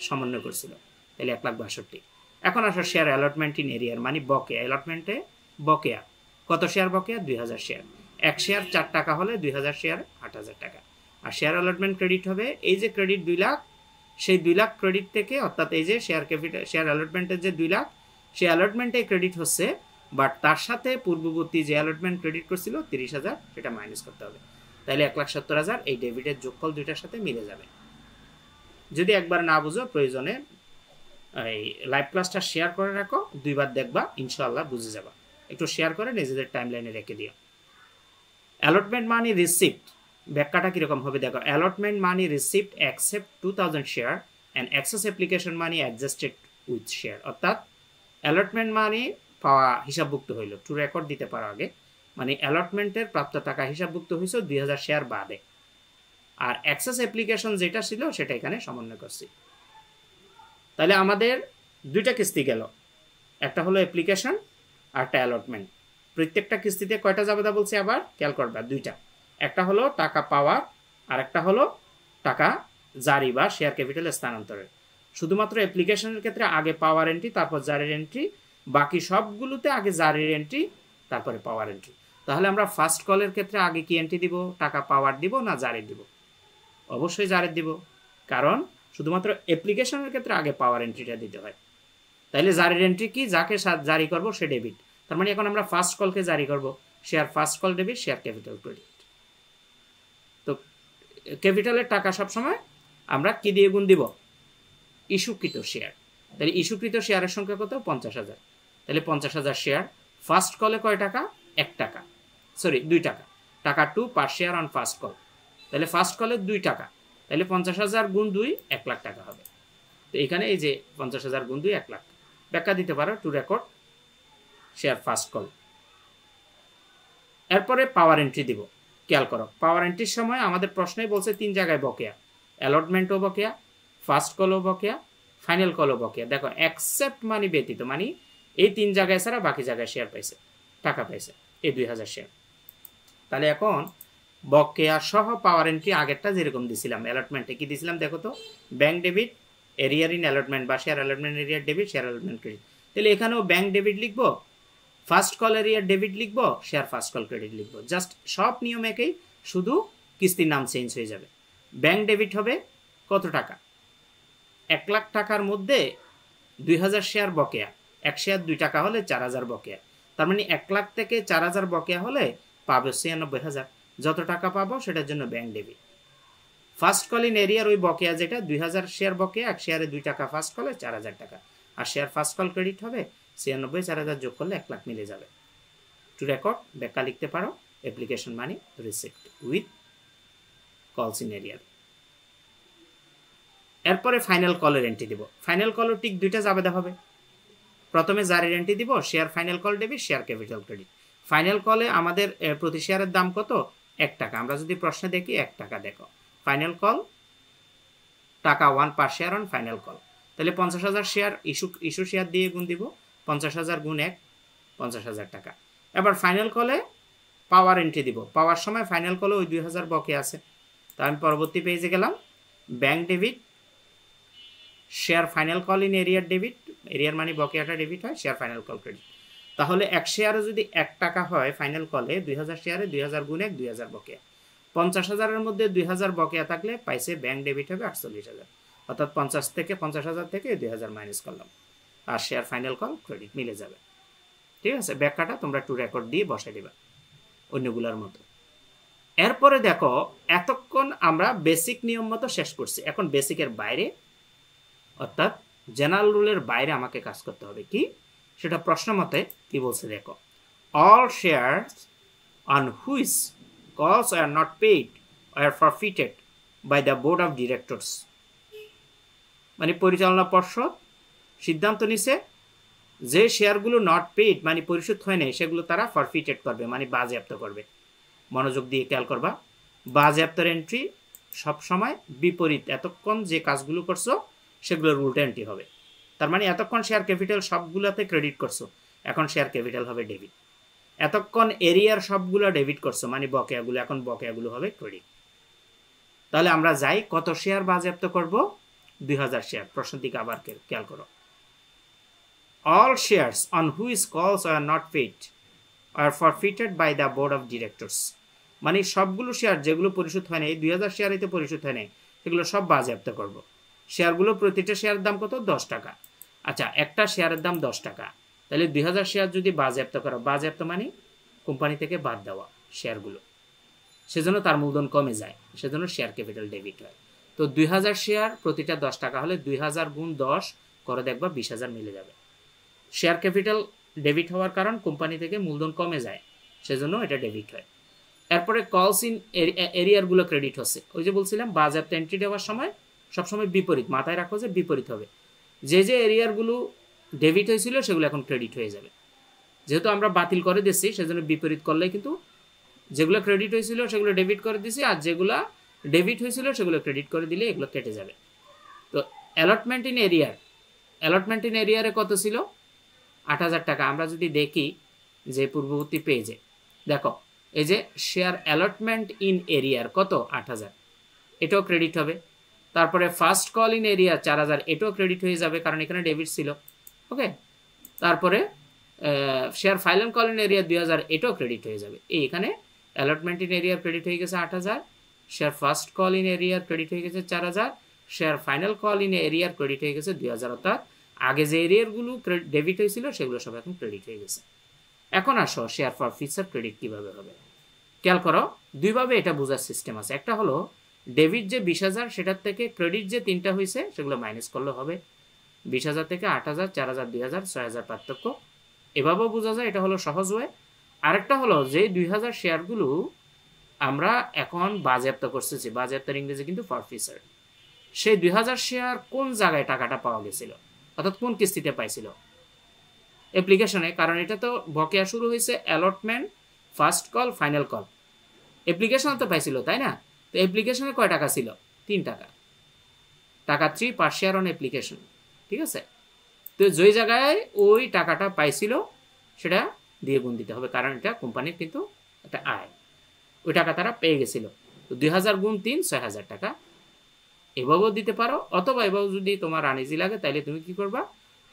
সমন্বয় করছিল, তাহলে 1,62,000। এখন আসো শেয়ার অ্যালটমেন্ট ইন এরিয়ার, মানে বকেয়া। অ্যালটমেন্টে বকেয়া কত শেয়ার বকেয়া? 2000 শেয়ার। এক শেয়ার 4 টাকা হলে 2000 শেয়ার 8,000 টাকা। আর শেয়ার অ্যালটমেন্ট ক্রেডিট হবে এই যে ক্রেডিট 2 লাখ, সেই 2 লাখ ক্রেডিট থেকে, অর্থাৎ এই যে শেয়ার ক্যাপিটাল, শেয়ার অ্যালটমেন্টের যে 2 লাখ, সেই অ্যালটমেন্টে ক্রেডিট হচ্ছে, বাট তার সাথে পূর্ববর্তী যে অ্যালটমেন্ট ক্রেডিট করছিল 30,000, সেটা মাইনাস করতে হবে। তাহলে 1,70,000 এই ডেবিটের যোগফল দুইটার সাথে মিলে যাবে। যদি একবার না বুঝো প্রয়োজনে এই লাইভ ক্লাসটা শেয়ার করে রাখো, 2 বার দেখবা, ইনশাআল্লাহ বুঝে যাবা। একটু শেয়ার করে নিজেদের টাইমলাইনে রেখে দিও। অ্যালটমেন্ট মানি রিসিপ্ট ব্যাখ্যাটা কিরকম হবে দেখো। Allotment money receipt accept 2000 share and excess application money adjusted with share, অর্থাৎ অ্যালটমেন্ট মানি পাওয়া হিসাবভুক্ত হইল, টু রেকর্ড দিতে পারো আগে, মানে অ্যালটমেন্টের প্রাপ্ত টাকা হিসাবভুক্ত হয়েছে 2000 শেয়ার বাদে, আর অ্যাক্সেস অ্যাপ্লিকেশন যেটা ছিল সেটা এখানে সমন্বয় করছি। তাহলে আমাদের 2টা কিস্তি গেল, একটা হলো অ্যাপ্লিকেশন আর একটা অ্যালটমেন্ট। প্রত্যেকটা কিস্তিতে কয়টা জাবেদা বলছে আবার খেয়াল করবা? 2টা। একটা হলো টাকা পাওয়ার, আর একটা হলো টাকা জারি বা শেয়ার ক্যাপিটাল স্থানান্তরের। শুধুমাত্র অ্যাপ্লিকেশনের ক্ষেত্রে আগে পাওয়ার এন্ট্রি, তারপর জারির এন্ট্রি, বাকি সবগুলোতে আগে জারির এন্ট্রি, তারপরে পাওয়ার এন্ট্রি। তাহলে আমরা ফার্স্ট কলের ক্ষেত্রে আগে কি এন্ট্রি দিব? টাকা পাওয়ার দিব না জারি দিব? অবশ্যই জারির দিব, কারণ শুধুমাত্র অ্যাপ্লিকেশনের ক্ষেত্রে আগে পাওয়ার এন্ট্রিটা দিতে হয়। তাইলে জারির এন্ট্রি কি? যাকে জারি করব সে ডেবিট, তার মানে এখন আমরা ফার্স্ট কলকে জারি করব, share first call debit, share capital credit. তো ক্যাপিটালের টাকা সবসময় আমরা কি দিয়ে গুণ দিব? ইস্যুকৃত শেয়ার। তাহলে ইস্যুকৃত শেয়ারের সংখ্যা কত? 50,000। তাহলে 50,000 শেয়ার। ফার্স্ট কলে কয় টাকা? 1 টাকা, সরি 2 টাকা। টাকা 2 পার শেয়ার অন ফার্স্ট কল, তাহলে ফার্স্ট কলে 2 টাকা, তাহলে 50,000 গুণ 2 1 লাখ টাকা হবে। তো এখানে এই যে 50,000 গুণ 2 1 লাখ, ব্যাখ্যা দিতে পারো two record share first call. এরপরে পাওয়ার এন্ট্রি দিব। খেয়াল করো, পাওয়ার এন্ট্রির সময় আমাদের প্রশ্নই বলছে 3 জায়গায় বকেয়া, অ্যালটমেন্টও বকেয়া, ফার্স্ট কলও বকেয়া, ফাইনাল কলও বকেয়া। দেখো অ্যাকসেপ্ট মানি ব্যতীত, মানে এই 3 জায়গায় ছাড়া বাকি জায়গায় শেয়ার পাইছে, টাকা পাইছে এই 2000 শেয়ার। তাহলে এখন বকেয়া সহ পাওয়ার এন্ট্রি আগেরটা যেরকম দিছিলাম, অ্যালটমেন্টে কি দিছিলাম দেখো তো? ব্যাংক ডেবিট, এরিয়ার ইন অ্যালটমেন্ট বা শেয়ার অ্যালটমেন্ট এরিয়ার ডেবিট, শেয়ার অ্যালটমেন্ট ক্রেডিট। তাহলে এখানেও ব্যাংক ডেবিট লিখবো, ফার্স্ট কল এরিয়ার ডেবিট লিখবো, শেয়ার ফার্স্ট কল ক্রেডিট লিখবো। জাস্ট সব নিয়ম একই, শুধু কিস্তির নাম চেঞ্জ হয়ে যাবে। ব্যাংক ডেবিট হবে কত টাকা? 1 লাখ টাকার মধ্যে 2000 শেয়ার বকেয়া, 1 শেয়ার 2 টাকা হলে 4000 বকেয়া, তার মানে 1 লাখ থেকে 4000 বকেয়া হলে পাবে 96,000। যত টাকা পাবো সেটার জন্য bank debit. First call in এরিয়ার ওই বকেয়া যেটা 2000 শেয়ার বকেয়া, এক শেয়ারে 2 টাকা ফার্স্ট কলে 4000 টাকা, আর শেয়ার ফার্স্ট কল ক্রেডিট হবে 96, 4000 যোগ করলে 1 লাখ মিলে যাবে। টু রেকর্ড ব্যাখ্যা লিখতে পারো অ্যাপ্লিকেশন মানি রিসিপ্ট উইথ কলস ইন এরিয়ার। এরপরে ফাইনাল কলের এন্ট্রি দিব। ফাইনাল কলও ঠিক দুইটা জাবেদা হবে। প্রথমে জারির এন্ট্রি দিব, share final call debit, share capital credit. Final কলে আমাদের প্রতি শেয়ারের দাম কত? 1 টাকা। আমরা যদি প্রশ্নে দেখি 1 টাকা, দেখো ফাইনাল কল টাকা 1 পার শেয়ার অন ফাইনাল কল। তাহলে 50,000 শেয়ার ইস্যু শেয়ার দিয়ে গুণ দিব, 50,000 গুণ 1, 50,000 টাকা। এবার ফাইনাল কলে পাওয়ার এন্ট্রি দিব। পাওয়ার সময় ফাইনাল কলে ওই 2000 বকে আছে। তার আমি পরবর্তী পেজে গেলাম, bank debit, share final call in এরিয়ার ডেবিট, এরিয়ার মানে বকেয়াটা ডেবিট হয়, শেয়ার ফাইনাল কল ক্রেডিট। তাহলে এক শেয়ারে যদি 1 টাকা হয় ফাইনাল কলে, 2000 শেয়ারে 2000 গুণ 1, 2000 বকেয়া। 50,000-এর মধ্যে 2000 বকেয়া থাকলে পাইছে ব্যাংক ডেবিট হবে 48,000, অর্থাৎ 50,000 থেকে 2000 মাইনাস করলাম, আর শেয়ার ফাইনাল কল ক্রেডিট মিলে যাবে। ঠিক আছে, ব্যাখ্যাটা তোমরা টু রেকর্ড দিয়ে বসাই দিবা অন্যগুলোর মতো। এরপরে দেখো এতক্ষণ আমরা বেসিক নিয়ম মতো শেষ করছি। এখন বেসিকের বাইরে অর্থাৎ জেনারেল রুলের বাইরে আমাকে কাজ করতে হবে। কি সেটা প্রশ্ন মতে কি বলছে দেখো, all shares on which calls are not paid are forfeited by the board of directors. মানে পরিচালনা পর্ষদ সিদ্ধান্ত নিছে যে শেয়ারগুলো নট পেইড মানে পরিশোধ হয় নাই, সেগুলো তারা ফরফিটেড করবে মানে বাজেয়াপ্ত করবে। মনোযোগ দিয়ে খেয়াল করবা, বাজেয়াপ্তের এন্ট্রি সবসময় বিপরীত। এতক্ষণ যে কাজগুলো করছো সেগুলোর উল্টো এন্ট্রি হবে। তার মানে এতক্ষণ শেয়ার ক্যাপিটাল সবগুলোতে ক্রেডিট করছো, এখন শেয়ার ক্যাপিটাল হবে ডেবিট। এতক্ষণ এরিয়ার সবগুলো ডেবিট করছো মানে বকেয়াগুলো, এখন বকেয়াগুলো হবে ক্রেডিট। তাহলে আমরা যাই, কত শেয়ার বাজেয়াপ্ত করব? 2000 শেয়ার। প্রশ্ন দিকে আবার খেয়াল করো, all shares on whose calls are not paid are forfeited by the board of directors। মানে সবগুলো শেয়ার যেগুলো পরিশোধ হয় না, এই 2000 শেয়ার এতে পরিশোধ হয় নাই, সেগুলো সব বাজেয়াপ্ত করব। শেয়ারগুলো প্রতিটা শেয়ারের দাম কত? 10 টাকা। আচ্ছা, একটা শেয়ারের দাম 10 টাকা, তাহলে 2000 শেয়ার যদি বাজেয়াপ্ত করো, বাজেয়াপ্ত মানে কোম্পানি থেকে বাদ দেওয়া শেয়ারগুলো, সেজন্য তার মূলধন কমে যায়, সেজন্য শেয়ার ক্যাপিটাল ডেবিট হয়। তো 2000 শেয়ার প্রতিটা 10 টাকা হলে 2000 গুণ 10 করে দেখবা 20,000 মিলে যাবে। শেয়ার ক্যাপিটাল ডেবিট হওয়ার কারণ কোম্পানি থেকে মূলধন কমে যায়, সেজন্য এটা ডেবিট হয়। এরপরে কলস ইন এরিয়ারগুলো ক্রেডিট হচ্ছে। ওই যে বলছিলাম বাজেয়াপ্ত এন্ট্রি দেওয়ার সময় সবসময় বিপরীত, মাথায় রাখো যে বিপরীত হবে। যে যে এরিয়ারগুলো ডেবিট হয়েছিল সেগুলো এখন ক্রেডিট হয়ে যাবে। যেহেতু আমরা বাতিল করে দিচ্ছি সেজন্য বিপরীত করলে কিন্তু যেগুলো ক্রেডিট হয়েছিল সেগুলো ডেবিট করে দিছি, আর যেগুলো ডেবিট হয়েছিল সেগুলো ক্রেডিট করে দিলে এগুলো কেটে যাবে। তো অ্যালটমেন্ট ইন এরিয়ারে কত ছিল? 8,000 টাকা। আমরা যদি দেখি যে পূর্ববর্তী পেজে দেখো, এই যে শেয়ার অ্যালটমেন্ট ইন এরিয়ার কত? 8,000, এটাও ক্রেডিট হবে। তারপরে ফার্স্ট কল ইন এরিয়া 4,000, এটাও ক্রেডিট হয়ে যাবে কারণ এখানে ডেবিট ছিল। ওকে, তারপরে share final call in area 2,000, এটাও ক্রেডিট হয়ে যাবে। এখানে অ্যালটমেন্ট ইন এরিয়ার ক্রেডিট হয়ে গেছে 8,000, শেয়ার ফার্স্ট কল ইন এরিয়ার ক্রেডিট হয়ে গেছে 4,000, শেয়ার ফাইনাল কল ইন এরিয়ার ক্রেডিট হয়ে গেছে 2,000, অর্থাৎ আগে যে এরিয়ারগুলো ডেবিট হয়েছিল সেগুলো সব এখন ক্রেডিট হয়ে গেছে। এখন আসো শেয়ার ফর ফিউচার ক্রেডিট কিভাবে হবে। খেয়াল করো, দুইভাবে এটা বোঝার সিস্টেম আছে। একটা হলো ডেবিট যে 20,000 সেটার থেকে ক্রেডিট যে 3টা হয়েছে সেগুলো মাইনাস করলে হবে। 20,000 থেকে 8,000, 4,000, 2,000, 6,000 পার্থক্য, এভাবেও বোঝা যায়, এটা হলো সহজ ওয়ে। আরেকটা হলো যে 2,000 শেয়ারগুলো আমরা এখন বাজেয়াপ্ত করতেছি, বাজেয়াপ্তের ইংরেজি কিন্তু ফরফিচার। সেই 2,000 শেয়ার কোন জায়গায় টাকাটা পাওয়া গেছিল, অর্থাৎ কোন কিস্তিতে পাইছিল? অ্যাপ্লিকেশনে, কারণ এটা তো বকেয়া শুরু হয়েছে allotment, first call, final call, অ্যাপ্লিকেশনে তো পাইছিল, তাই না? তো অ্যাপ্লিকেশনে কয় টাকা ছিল? 3 টাকা, টাকা 3 পার শেয়ার অন অ্যাপ্লিকেশন। ঠিক আছে, তো যেই জায়গায় ওই টাকাটা পাইছিল সেটা দিয়ে গুণ দিতে হবে, কারণ এটা কোম্পানির কিন্তু একটা আয়, ওই টাকা তারা পেয়ে গেছিল। তো 2,000 গুণ 3, 6,000 টাকা। এভাবেও দিতে পারো, অথবা এভাবে যদি তোমার আনইজি লাগে তাহলে তুমি কি করবা,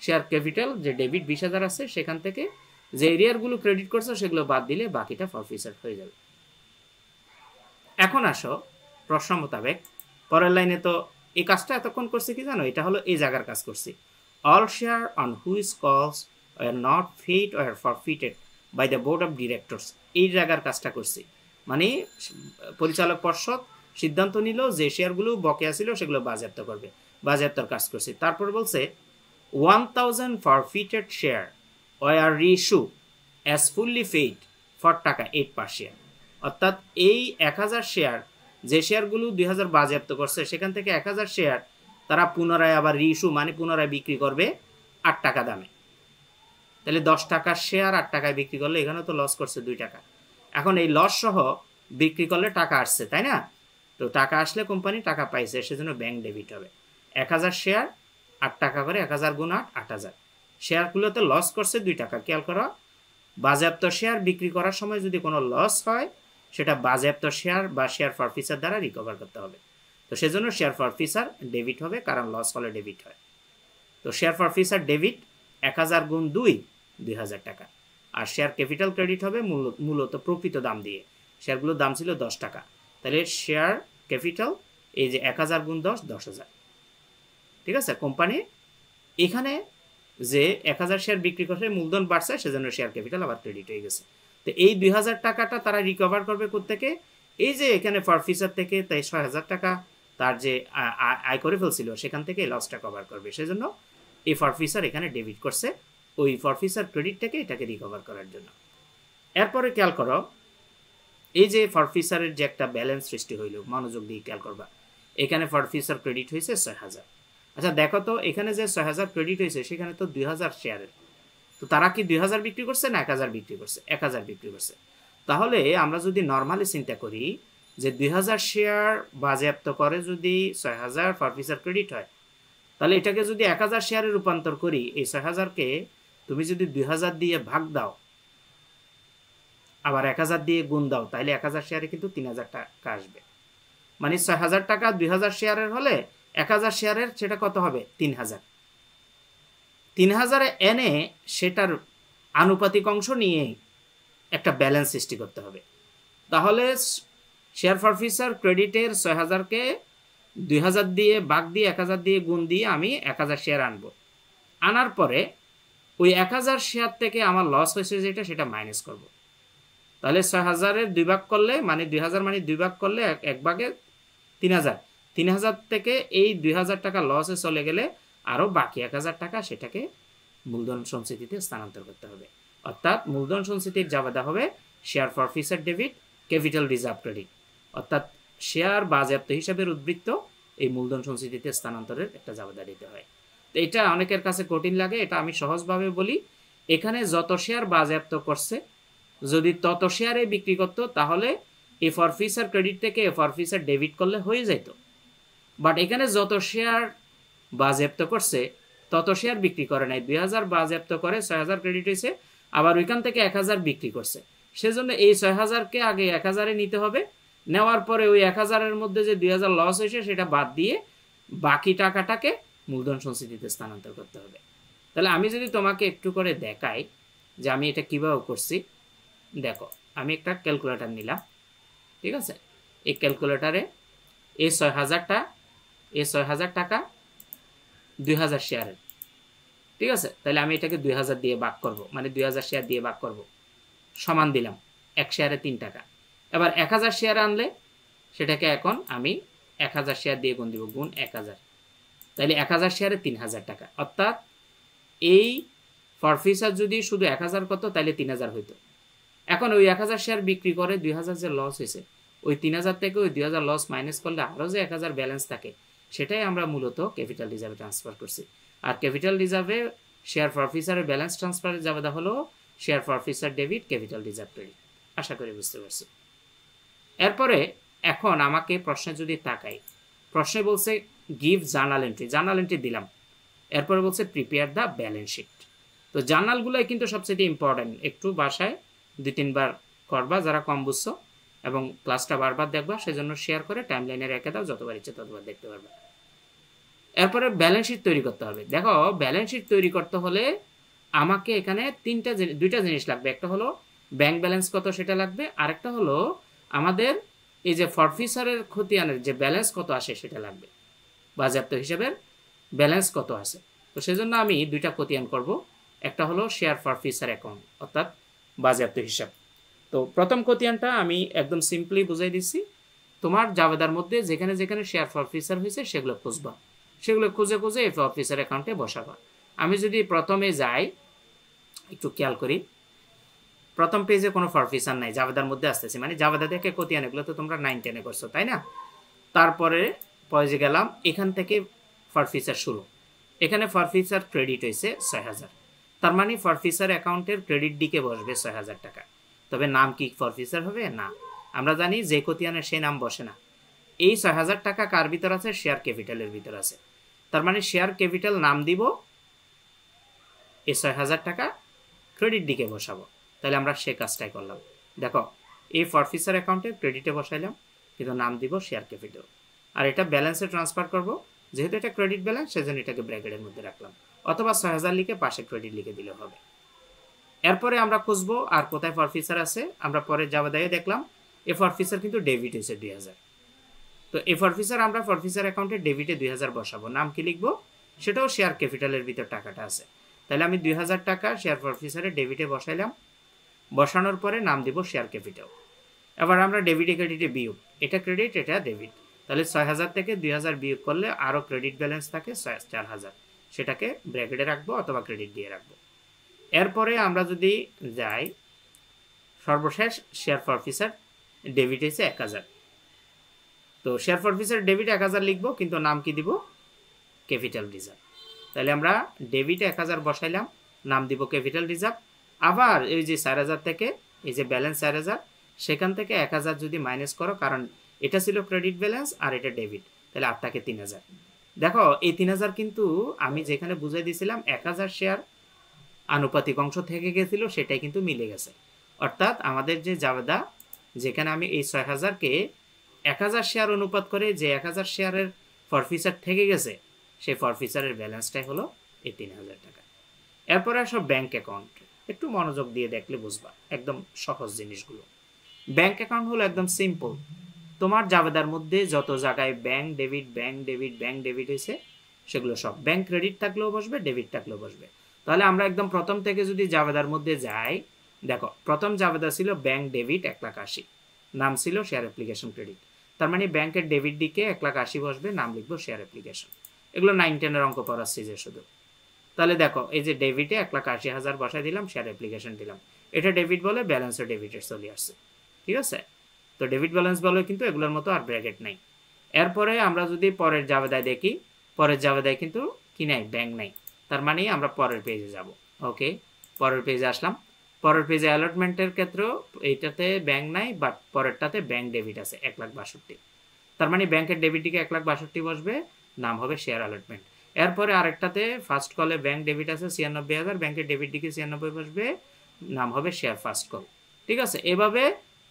শেয়ার ক্যাপিটাল যে ডেবিট 20,000 আছে সেখান থেকে যে এরিয়ারগুলো ক্রেডিট করছো সেগুলো বাদ দিলে বাকিটা ফরফিচার হয়ে যাবে। এখন আসো প্রশ্ন মোতাবেক পরের লাইনে। তো এই কাজটা এতক্ষণ করছি কি জানো, এটা হলো এই জায়গার কাজ করছি, all share on which calls are not paid are forfeited by the board of directors, এই জায়গার কাজটা করছি। মানে পরিচালক পর্ষদ সিদ্ধান্ত নিল যে শেয়ারগুলো বকেয়া ছিল সেগুলো বাজেয়াপ্ত করবে, বাজেয়াপ্তর কাজ করছে। তারপর বলছে 1000 forfeited share were reissued as fully paid for টাকা 8 per share। অর্থাৎ এই 1000 শেয়ার যে শেয়ারগুলো 2000 বাজেয়াপ্ত করছে সেখান থেকে 1000 শেয়ার তারা পুনরায় আবার রিইস্যু মানে পুনরায় বিক্রি করবে 8 টাকা দামে। তাহলে 10 টাকার শেয়ার 8 টাকায় বিক্রি করলে এখানে তো লস করছে 2 টাকা। এখন এই লস সহ বিক্রি করলে টাকা আসছে, তাই না? তো টাকা আসলে কোম্পানি টাকা পাইছে, সেজন্য ব্যাংক ডেবিট হবে। 1000 শেয়ার 8 টাকা করে, 1000 গুণ 8 8000। শেয়ারগুলোতে লস করছে 2 টাকা। খেয়াল করো, বাজেয়াপ্ত শেয়ার বিক্রি করার সময় যদি কোনো লস হয় সেটা বাজেয়াপ্ত শেয়ার বা শেয়ার ফরফিচার দ্বারা রিকভার করতে হবে। তো সেজন্য শেয়ার ফরফিচার ডেবিট হবে, কারণ লস হলে ডেবিট হয়। তো শেয়ার ফরফিচার ডেবিট 1000 গুণ 2 2000 টাকা। আর শেয়ার ক্যাপিটাল ক্রেডিট হবে মূলত প্রকৃত দাম দিয়ে। শেয়ারগুলোর দাম ছিল 10 টাকা, তাহলে শেয়ার ক্যাপিটাল এই যে 1000 গুণ 10 10000। ঠিক আছে, কোম্পানি এখানে যে 1000 শেয়ার বিক্রি করে মূলধন বাড়ছে, সেজন্য শেয়ার ক্যাপিটাল আবার ক্রেডিট হয়ে গেছে। তো এই 2000 টাকাটা তারা রিকভার করবে কোত্থেকে? এই যে এখানে ফরফিচার থেকে, তাই 6000 টাকা তার যে আয় করে ফেলছিল সেখান থেকে লসটা কভার করবে। সেজন্য এই ফরফিচার এখানে ডেবিট করছে ওই ফরফিচার ক্রেডিট থেকে এটাকে রিকভার করার জন্য। এরপরে খেয়াল করো, এই যে ফরফিচারের যে একটা ব্যালেন্স সৃষ্টি হইল, মনোযোগ দিয়ে খেয়াল করবা। এখানে ফরফিচার ক্রেডিট হয়েছে 6000। আচ্ছা দেখো তো, এখানে যে 6000 ক্রেডিট হয়েছে সেখানে তো 2000 শেয়ারের। তো তারা কি 2000 বিক্রি করছে না 1000 বিক্রি করছে? 1000 বিক্রি করছে। তাহলে আমরা যদি নর্মালি চিন্তা করি যে 2000 শেয়ার বাজেয়াপ্ত করে যদি 6000 ফরফিচার ক্রেডিট হয়, তাহলে এটাকে যদি 1000 শেয়ারে রূপান্তর করি, এই 6000কে তুমি যদি 2000 দিয়ে ভাগ দাও, আবার 1000 দিয়ে গুণ দাও, তাহলে 1000 শেয়ারে কিন্তু 3000 টাকা আসবে। মানে 6000 টাকা 2000 শেয়ারের হলে 1000 শেয়ারের সেটা কত হবে? 3000। 3000 এনে সেটার আনুপাতিক অংশ নিয়ে একটা ব্যালেন্স সৃষ্টি করতে হবে। তাহলে শেয়ার ফরফিচার ক্রেডিটের 6000কে 2000 দিয়ে ভাগ দিয়ে 1000 দিয়ে গুণ দিয়ে আমি 1000 শেয়ার আনবো। আনার পরে ওই 1000 শেয়ার থেকে আমার লস হয়েছে যেটা, সেটা মাইনাস করব। তাহলে 6000-এর 2 ভাগ করলে মানে 2000, মানে 2 ভাগ করলে 1 ভাগে 3000। 3000 থেকে এই 2000 টাকা লসে চলে গেলে আরও বাকি 1000 টাকা সেটাকে মূলধন সঞ্চিতিতে স্থানান্তর করতে হবে। অর্থাৎ মূলধন সঞ্চিতির জাবেদা হবে share forfeiture debit, capital reserve credit. অর্থাৎ শেয়ার বাজেয়াপ্ত হিসাবের উদ্বৃত্ত এই মূলধন সঞ্চিতিতে স্থানান্তরের একটা জাবেদা দিতে হয়। তো এটা অনেকের কাছে কঠিন লাগে, এটা আমি সহজভাবে বলি। এখানে যত শেয়ার বাজেয়াপ্ত করছে যদি তত শেয়ারে বিক্রি করতো, তাহলে এই ফরফিচার ক্রেডিট থেকে ফরফিচার ডেবিট করলে হয়ে যেত। বাট এখানে যত শেয়ার বাজেয়াপ্ত করছে তত শেয়ার বিক্রি করে নাই। 2000 বাজেয়াপ্ত করে 6000 ক্রেডিট হয়েছে, আবার ওইখান থেকে 1000 বিক্রি করছে। সেজন্য এই 6000কে আগে 1000-এ নিতে হবে। নেওয়ার পরে ওই 1000-এর মধ্যে যে 2000 লস হয়েছে সেটা বাদ দিয়ে বাকি টাকাটাকে মূলধন সঞ্চিতিতে স্থানান্তর করতে হবে। তাহলে আমি যদি তোমাকে একটু করে দেখাই যে আমি এটা কিভাবে করছি, দেখো আমি একটা ক্যালকুলেটর নিলাম। ঠিক আছে, এই ক্যালকুলেটরে এই 6000 টাকা 2000 শেয়ারের। ঠিক আছে, তাহলে আমি এটাকে 2000 দিয়ে ভাগ করব, মানে 2000 শেয়ার দিয়ে ভাগ করব, সমান দিলাম 1 শেয়ারে 3 টাকা। এবার 1000 শেয়ার আনলে সেটাকে এখন আমি 1000 শেয়ার দিয়ে গুণ দিব, গুণ 1000। তাহলে 1000 শেয়ারে 3000 টাকা। অর্থাৎ এই ফরফিচার যদি শুধু 1000 করতো তাহলে 3000 হইতো। এখন ওই 1000 শেয়ার বিক্রি করে 2000 যে লস হয়েছে, ওই 3000 থেকে ওই 2000 লস মাইনাস করলে আরও যে 1000 ব্যালেন্স থাকে, সেটাই আমরা মূলত ক্যাপিটাল রিজার্ভে ট্রান্সফার করছি। আর ক্যাপিটাল রিজার্ভে শেয়ার ফরফিচারের ব্যালেন্স ট্রান্সফারের জাবেদা হলো share forfeiture debit, capital reserve credit. আশা করি বুঝতে পারছি। এরপরে এখন আমাকে প্রশ্নে যদি তাকাই, প্রশ্নে বলছে give journal entry, journal entry দিলাম। এরপরে বলছে প্রিপেয়ার দ্য ব্যালেন্স শিট। তো জার্নালগুলোই কিন্তু সবচেয়ে ইম্পর্টেন্ট, একটু বাসায় 2-3 বার করবা যারা কম বুঝছো, এবং ক্লাসটা বারবার দেখবা। সেজন্য শেয়ার করে টাইমলাইনে রেখে দাও, যতবার ইচ্ছে ততবার দেখতে পারবে। এরপরে ব্যালেন্স শিট তৈরি করতে হবে। দেখো ব্যালেন্স শিট তৈরি করতে হলে আমাকে এখানে দুইটা জিনিস লাগবে। একটা হলো ব্যাংক ব্যালেন্স কত সেটা লাগবে, আরেকটা হলো আমাদের এই যে ফরফিচারের খতিয়ানের যে ব্যালেন্স কত আসে সেটা লাগবে, বাজেয়াপ্ত হিসাবের ব্যালেন্স কত আছে। তো সেজন্য আমি দুইটা খতিয়ান করব। একটা হলো শেয়ার ফরফিচার অ্যাকাউন্ট, অর্থাৎ বাজেয়াপ্ত হিসাব। তো প্রথম খতিয়ানটা আমি একদম সিম্পলি বুঝাই দিচ্ছি তোমার জাবেদার মধ্যে যেখানে যেখানে শেয়ার ফরফিচার হয়েছে সেগুলো খুঁজবা, সেগুলো খুঁজে খুঁজে এই ফরফিচার অ্যাকাউন্টে বসাবা। আমি যদি প্রথমে যাই, একটু খেয়াল করি, প্রথম পেজে কোনো ফরফিচার নাই, জাবেদার মধ্যে আসতেছি, মানে জাবেদা থেকে কতিয়ান, এগুলো তো তোমরা 9 10-এ করছো তাই না। তারপরে পয়সে গেলাম, এখান থেকে ফরফিচার শুরু, এখানে ফরফিচার ক্রেডিট হয়েছে 6000, তার মানে ফরফিচার অ্যাকাউন্টের ক্রেডিট দিকে বসবে 6000 টাকা। তবে নাম কি ফরফিচার হবে না, আমরা জানি যে কতিয়ানের সেই নাম বসে না। এই 6000 টাকা কার ভিতর আছে, শেয়ার ক্যাপিটালের ভিতর আছে, তার মানে শেয়ার ক্যাপিটাল নাম দিব, এই 6000 টাকা ক্রেডিট দিকে বসাবো। তাহলে আমরা সে কাজটাই করলাম। দেখো এই ফরফিচার অ্যাকাউন্টে ক্রেডিটে বসাইলাম, কিন্তু নাম দিব শেয়ার ক্যাপিটাল, আর এটা ব্যালেন্সে ট্রান্সফার করব, যেহেতু এটা ক্রেডিট ব্যালেন্স সেজন্য এটাকে ব্র্যাকেটের মধ্যে রাখলাম, অথবা 6000 লিখে পাশে ক্রেডিট লিখে দিলে হবে। এরপরে আমরা খুঁজবো আর কোথায় ফরফিচার আছে, আমরা পরে জাবেদায় দেখলাম এই ফরফিচার কিন্তু ডেবিট হয়েছে 2000, তো এই ফরফিচার আমরা ফরফিচার অ্যাকাউন্টে ডেবিটে 2000 বসাবো, নাম কি লিখবো, সেটাও শেয়ার ক্যাপিটালের ভিতর টাকাটা আছে। তাহলে আমি 2000 টাকা শেয়ার ফরফিচারে ডেবিটে বসাইলাম, বসানোর পরে নাম দিব শেয়ার ক্যাপিটাল। এবার আমরা ডেবিটে ক্রেডিটে বিয়োগ, এটা ক্রেডিট এটা ডেবিট, তাহলে 6000 থেকে 2000 বিয়োগ করলে আরও ক্রেডিট ব্যালেন্স থাকে 4000, সেটাকে ব্র্যাকেটে রাখবো অথবা ক্রেডিট দিয়ে রাখবো। এরপরে আমরা যদি যাই, সর্বশেষ শেয়ার ফরফিচার ডেবিট হয়েছে 1000, তো শেয়ার ফরফিচার ডেবিট 1000 লিখবো, কিন্তু নাম কি দিব, ক্যাপিটাল রিজার্ভ। তাহলে আমরা ডেবিটে 1000 বসাইলাম, নাম দিব ক্যাপিটাল রিজার্ভ। আবার এই যে 4000 থেকে এই যে ব্যালেন্স 4000, সেখান থেকে 1000 যদি মাইনাস করো, কারণ এটা ছিল ক্রেডিট ব্যালেন্স আর এটা ডেবিট, তাহলে আর থাকে 3000। দেখো এই 3000 কিন্তু আমি যেখানে বুঝাই দিয়েছিলাম 1000 শেয়ার আনুপাতিক অংশ থেকে গেছিল, সেটাই কিন্তু মিলে গেছে। অর্থাৎ আমাদের যে জাবেদা, যেখানে আমি এই 6000-কে 1000 শেয়ার অনুপাত করে যে 1000 শেয়ারের ফরফিচার থেকে গেছে, সেই ফরফিচারের ব্যালেন্সটাই হলো এই 3000 টাকা। এরপরে সব ব্যাংক অ্যাকাউন্ট, একটু মনোযোগ দিয়ে দেখলে বুঝবা, একদম সহজ জিনিসগুলো। ব্যাংক অ্যাকাউন্ট হলো একদম সিম্পল, তোমার জাবেদার মধ্যে যত জায়গায় bank debit bank debit bank debit হয়েছে, সেগুলো সব ব্যাংক ক্রেডিট থাকলেও বসবে, ডেবিট থাকলেও বসবে। তাহলে আমরা একদম প্রথম থেকে যদি জাবেদার মধ্যে যাই, দেখো প্রথম জাবেদা ছিল ব্যাংক ডেবিট 1,80,000, নাম ছিল শেয়ার অ্যাপ্লিকেশন ক্রেডিট, তার মানে ব্যাংকের ডেবিট দিকে 1,80,000 বসবে, নাম লিখবো শেয়ার অ্যাপ্লিকেশন। এগুলো 9 10-এর অঙ্ক পড়াচ্ছি যে শুধু। তাহলে দেখো এই যে ডেবিটে 1,80,000 বসাই দিলাম, শেয়ার অ্যাপ্লিকেশন দিলাম, এটা ডেবিট বলে, ব্যালেন্সও ডেবিটের চলে আসছে, ঠিক আছে। তো ডেবিট ব্যালেন্স বলে, কিন্তু এগুলোর মতো আর ব্র্যাকেট নাই। এরপরে আমরা যদি পরের জাবেদায় দেখি, পরের জাবেদায় কিন্তু কি নাই, ব্যাংক নাই, তার মানে আমরা পরের পেজে যাব। ওকে, পরের পেজে আসলাম, পরের পেজে অ্যালটমেন্টের ক্ষেত্রেও এইটাতে ব্যাংক নাই, বাট পরেরটাতে ব্যাংক ডেবিট আছে 1,62,000, তার মানে ব্যাংকের ডেবিট দিকে 1,62,000 বসবে, নাম হবে শেয়ার অ্যালটমেন্ট। এরপরে আরেকটাতে ফার্স্ট কলে ব্যাংক ডেবিট আছে 96,000, ব্যাংকের ডেবিট দিকে 96 বসবে, নাম হবে শেয়ার ফার্স্ট কল, ঠিক আছে। এভাবে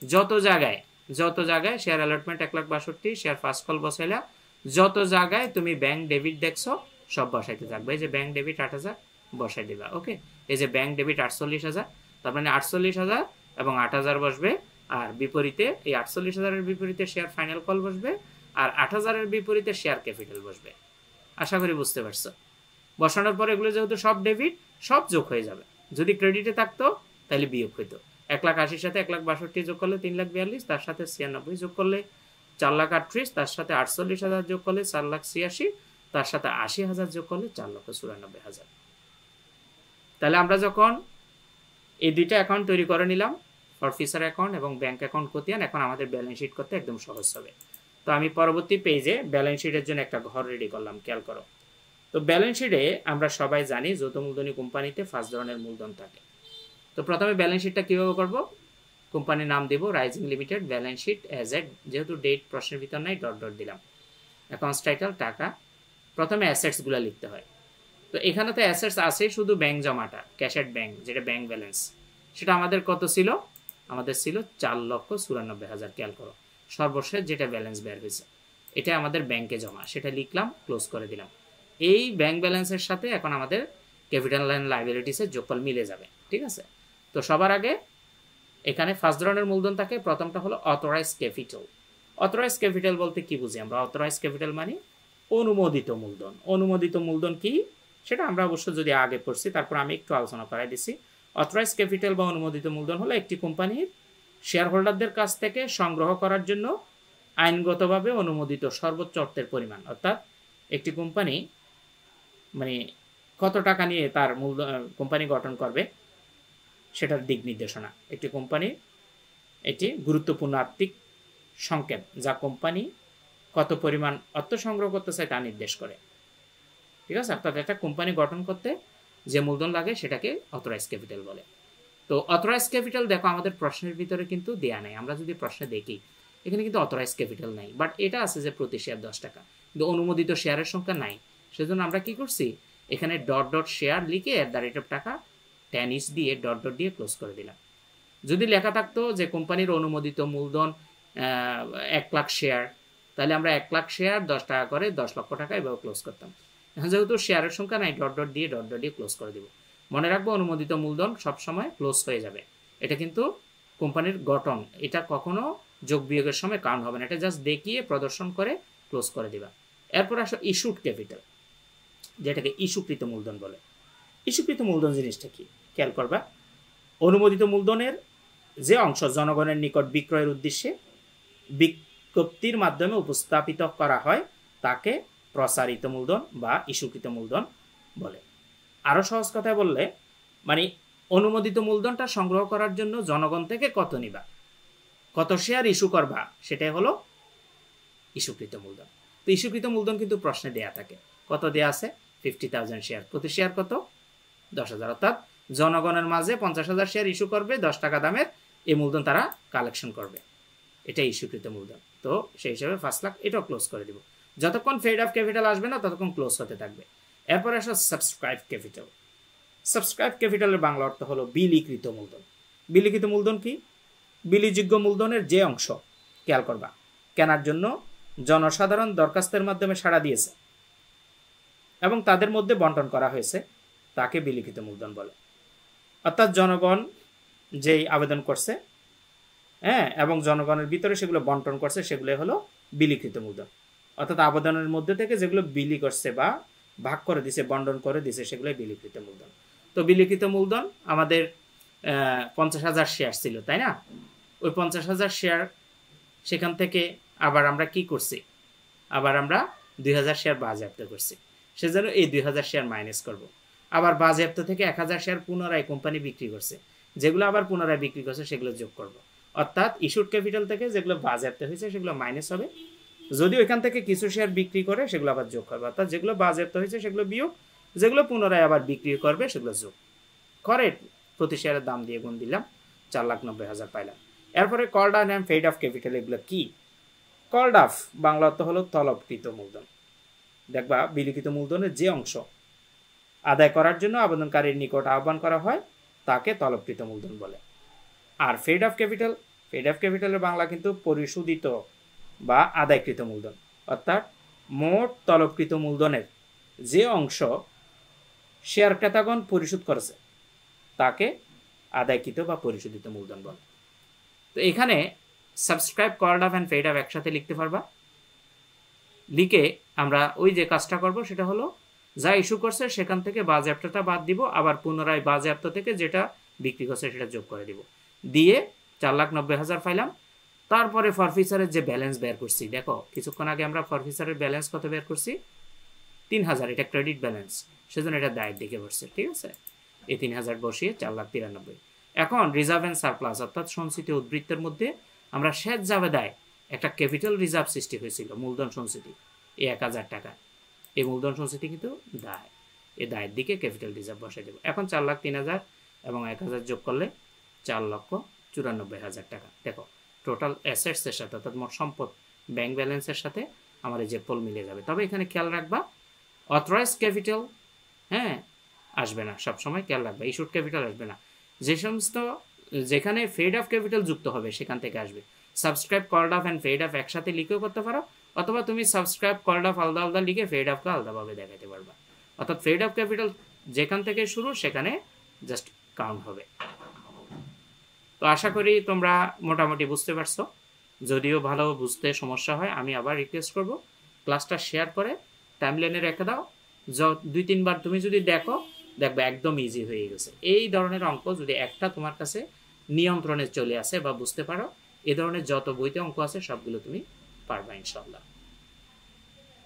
যত জায়গায় share allotment 1,62,000, share first call বসাইলা, যত জায়গায় তুমি ব্যাংক ডেবিট দেখছো সব বসাইতে থাকবে। এই যে ব্যাংক ডেবিট 8,000 বসাই দিবা, ওকে। এই যে ব্যাংক ডেবিট 48,000, তার মানে 48,000 এবং 8,000 বসবে, আর বিপরীতে এই 48,000-এর বিপরীতে শেয়ার ফাইনাল কল বসবে, আর 8,000-এর বিপরীতে শেয়ার ক্যাপিটাল বসবে। আশা করি বুঝতে পারছো। বসানোর পর এগুলো যেহেতু সব ডেবিট, সব যোগ হয়ে যাবে। যদি ক্রেডিটে থাকতো তাহলে বিয়োগ হইতো, 1,80,000 সাথে 1,62,000 যোগ করলে 3,42,000, তার সাথে 96 যোগ করলে 4,38,000, তার সাথে 48,000 যোগ করলে 4,86,000, তার সাথে 80,000 যোগ করলে 4,94,000। তাহলে আমরা যখন এই দুইটা অ্যাকাউন্ট তৈরি করে নিলাম, ফরফিচার অ্যাকাউন্ট এবং ব্যাংক অ্যাকাউন্ট খতিয়ান, এখন আমাদের ব্যালেন্স শিট করতে একদম সহজ হবে। তো আমি পরবর্তী পেজে ব্যালেন্স শিটের জন্য একটা ঘর রেডি করলাম, খেয়াল করো। তো ব্যালেন্স শিটে আমরা সবাই জানি যৌথ মূলধনী কোম্পানিতে 5 ধরনের মূলধন থাকে। তো প্রথমে ব্যালেন্স শিটটা কীভাবে করব, কোম্পানির নাম দেব Rising Limited, balance sheet as at, যেহেতু ডেট প্রশ্নের ভিতর নাই ডট ডট দিলাম, অ্যাকাউন্টস টাইটেল টাকা, প্রথমে অ্যাসেটসগুলো লিখতে হয়। তো এখানে তো অ্যাসেটস আছে শুধু ব্যাংক জমাটা, ক্যাশ এট ব্যাংক, যেটা ব্যাংক ব্যালেন্স, সেটা আমাদের কত ছিল, আমাদের ছিল 4,94,000, খেয়াল করো, সর্বশেষ যেটা ব্যালেন্স বের হয়েছে এটা আমাদের ব্যাংকে জমা, সেটা লিখলাম, ক্লোজ করে দিলাম। এই ব্যাংক ব্যালেন্সের সাথে এখন আমাদের ক্যাপিটাল অ্যান্ড লায়াবিলিটিসের যোগফল মিলে যাবে, ঠিক আছে। তো সবার আগে এখানে 5 ধরনের মূলধন থাকে। প্রথমটা হলো অথরাইজড ক্যাপিটাল। অথরাইজড ক্যাপিটাল বলতে কি বুঝি আমরা, অথরাইজড ক্যাপিটাল মানে অনুমোদিত মূলধন। অনুমোদিত মূলধন কি সেটা আমরা অবশ্য যদি আগে পড়ছি, তারপর আমি একটু আলোচনা করাই দিচ্ছি। অথরাইজড ক্যাপিটাল বা অনুমোদিত মূলধন হলো একটি কোম্পানির শেয়ার হোল্ডারদের কাছ থেকে সংগ্রহ করার জন্য আইনগতভাবে অনুমোদিত সর্বোচ্চ অর্থের পরিমাণ, অর্থাৎ একটি কোম্পানি মানে কত টাকা নিয়ে তার কোম্পানি গঠন করবে সেটার দিক নির্দেশনা। একটি কোম্পানির এটি গুরুত্বপূর্ণ আর্থিক সংকেত যা কোম্পানি কত পরিমাণ অর্থ সংগ্রহ করতে চায় তা নির্দেশ করে। ঠিক আছে, অর্থাৎ একটা কোম্পানি গঠন করতে যে মূলধন লাগে সেটাকে অথরাইজ ক্যাপিটাল বলে। তো অথরাইজ ক্যাপিটাল দেখো আমাদের প্রশ্নের ভিতরে কিন্তু দেয়া নাই। আমরা যদি প্রশ্নে দেখি এখানে কিন্তু অথরাইজ ক্যাপিটাল নাই, বাট এটা আছে যে প্রতি শেয়ার 10 টাকা, কিন্তু অনুমোদিত শেয়ারের সংখ্যা নাই। সেজন্য আমরা কি করছি, এখানে ডট ডট শেয়ার লিখে @ টাকা 10 ইচ দিয়ে ডট ডট দিয়ে ক্লোজ করে দিলাম। যদি লেখা থাকতো যে কোম্পানির অনুমোদিত মূলধন 1 লাখ শেয়ার, তাহলে আমরা 1 লাখ শেয়ার 10 টাকা করে 10 লক্ষ টাকা এভাবে ক্লোজ করতাম। যেহেতু শেয়ারের সংখ্যা নাই, ডট ডট দিয়ে ক্লোজ করে দিব। মনে রাখবো অনুমোদিত মূলধন সবসময় ক্লোজ হয়ে যাবে। এটা কিন্তু কোম্পানির গঠন, এটা কখনো যোগ বিয়োগের সময় কাউন্ট হবে না, এটা জাস্ট দেখিয়ে প্রদর্শন করে ক্লোজ করে দিবা। এরপর আসো ইস্যুড ক্যাপিটাল, যেটাকে ইস্যুকৃত মূলধন বলে। ইস্যুকৃত মূলধন জিনিসটা কি খেয়াল করবা। অনুমোদিত মূলধনের যে অংশ জনগণের নিকট বিক্রয়ের উদ্দেশ্যে বিজ্ঞপ্তির মাধ্যমে উপস্থাপিত করা হয় তাকে প্রসারিত মূলধন বা ইস্যুকৃত মূলধন বলে। আরো সহজ কথায় বললে মানে অনুমোদিত মূলধনটা সংগ্রহ করার জন্য জনগণ থেকে কত নিবা, কত শেয়ার ইস্যু করবা, সেটাই হলো ইস্যুকৃত মূলধন। তো ইস্যুকৃত মূলধন কিন্তু প্রশ্নে দেয়া থাকে। কত দেয়া আছে? 50,000 শেয়ার। প্রতি শেয়ার কত? 10,000। অর্থাৎ জনগণের মাঝে 50,000 শেয়ার ইস্যু করবে 10 টাকা দামের, এই মূলধন তারা কালেকশন করবে, এটা ইস্যুকৃত মূলধন। তো সেই হিসাবে 5 লাখ এটাও ক্লোজ করে দিব। যতক্ষণ পেইড আপ ক্যাপিটাল আসবে না ততক্ষণ ক্লোজ হতে থাকবে। এরপর আসো সাবস্ক্রাইব ক্যাপিটাল। সাবস্ক্রাইব ক্যাপিটালের বাংলা অর্থ হলো বিলিকৃত মূলধন। বিলিকৃত মূলধন কি? বিলিযোগ্য মূলধনের যে অংশ, খেয়াল করবা, কেনার জন্য জনসাধারণ দরখাস্তের মাধ্যমে সাড়া দিয়েছে এবং তাদের মধ্যে বন্টন করা হয়েছে তাকে বিলিখিত মূলধন বলে। অর্থাৎ জনগণ যেই আবেদন করছে, হ্যাঁ, এবং জনগণের ভিতরে সেগুলো বন্টন করছে, সেগুলো হলো বিলিখিত মূলধন। অর্থাৎ আবেদনের মধ্যে থেকে যেগুলো বিলি করছে বা ভাগ করে দিছে, বন্টন করে দিছে, সেগুলোই বিলিখিত মূলধন। তো বিলিখিত মূলধন আমাদের 50,000 শেয়ার ছিল, তাই না? ওই 50,000 শেয়ার সেখান থেকে আবার আমরা কি করছি, আবার আমরা 2,000 শেয়ার বাজেয়াপ্ত করছি, সেজন্য এই 2,000 শেয়ার মাইনাস করব। আবার বাজেয়াপ্ত থেকে 1,000 শেয়ার পুনরায় কোম্পানি বিক্রি করছে, যেগুলো আবার পুনরায় বিক্রি করছে সেগুলো যোগ করব। অর্থাৎ ইস্যুড ক্যাপিটাল থেকে যেগুলো বাজেয়াপ্ত হয়েছে সেগুলো মাইনাস হবে, যদি ওইখান থেকে কিছু শেয়ার বিক্রি করে সেগুলো আবার যোগ করবে। অর্থাৎ যেগুলো বাজেয়াপ্ত হয়েছে সেগুলো বিয়োগ, যেগুলো পুনরায় আবার বিক্রি করবে সেগুলো যোগ করে প্রতি শেয়ারের দাম দিয়ে গুণ দিলাম, 4,90,000 পাইলাম। এরপরে called up and paid up capital, এগুলো কি? কল্ড আপ বাংলা অর্থ হলো তলবকৃত মূলধন। দেখবা বিলিখিত মূলধনের যে অংশ আদায় করার জন্য আবেদনকারীর নিকট আহ্বান করা হয় তাকে তলবকৃত মূলধন বলে। আর paid up capital, paid up ক্যাপিটালের বাংলা কিন্তু পরিশোধিত বা আদায়কৃত মূলধন। অর্থাৎ মোট তলবকৃত মূলধনের যে অংশ শেয়ার ক্রেতাগণ পরিশোধ করেছে তাকে আদায়কৃত বা পরিশোধিত মূলধন বলে। তো এখানে subscribe, called up and paid up একসাথে লিখতে পারবা। লিখে আমরা ওই যে কাজটা করব সেটা হলো যা ইস্যু করছে সেখান থেকে বাজেয়াপ্তটা বাদ দিব, আবার পুনরায় বাজেয়াপ্ত থেকে যেটা বিক্রি করছে সেটা যোগ করে দিব, দিয়ে 4,90,000 পাইলাম। তারপরে ফরফিচারের যে ব্যালেন্স বের করছি, দেখো কিছুক্ষণ আগে আমরা ফরফিচারের ব্যালেন্স কত বের করছি? 3,000, এটা ক্রেডিট ব্যালেন্স, সেজন্য এটা দায়ের দিকে বসছে। ঠিক আছে, এই 3,000 বসিয়ে 4,93,000। এখন রিজার্ভ অ্যান্ড সারপ্লাস অর্থাৎ সঞ্চিত উদ্বৃত্তের মধ্যে আমরা শেষ জাবেদায় একটা ক্যাপিটাল রিজার্ভ সৃষ্টি হয়েছিল, মূলধন সঞ্চিতি, এই 1,000 টাকা। এই মূলধন সঞ্চিতি কিন্তু দায়, এই দায়ের দিকে ক্যাপিটাল রিজার্ভ বসাই দেবো। এখন 4,03,000 এবং 1,000 যোগ করলে 4,94,000 টাকা। দেখো টোটাল অ্যাসেটসের সাথে অর্থাৎ মোট সম্পদ ব্যাংক ব্যালেন্সের সাথে আমার এই যে পোল মিলে যাবে। তবে এখানে খেয়াল রাখবা অথরাইজ ক্যাপিটাল হ্যাঁ আসবে না, সবসময় খেয়াল রাখবা ইস্যুড ক্যাপিটাল আসবে না। যে সমস্ত যেখানে পেইড আপ ক্যাপিটাল যুক্ত হবে সেখান থেকে আসবে। Subscribe, called up and paid up একসাথে লিখেও করতে পারো, অথবা তুমি সাবস্ক্রাইব, কল্ড আপ আলাদা আলাদা লিখে পেইড আপকে আলাদাভাবে দেখাতে পারবা। অর্থাৎ পেইড আপ ক্যাপিটাল যেখান থেকে শুরু সেখানে জাস্ট কাউন্ট হবে। তো আশা করি তোমরা মোটামুটি বুঝতে পারছো। যদিও ভালো বুঝতে সমস্যা হয় আমি আবার রিকোয়েস্ট করব ক্লাসটা শেয়ার করে টাইমলাইনে রেখে দাও। 2-3 বার তুমি যদি দেখো দেখবে একদম ইজি হয়ে গেছে। এই ধরনের অঙ্ক যদি একটা তোমার কাছে নিয়ন্ত্রণে চলে আসে বা বুঝতে পারো, এ ধরনের যত বইতে অঙ্ক আছে সবগুলো তুমি পারবা ইনশাল্লাহ।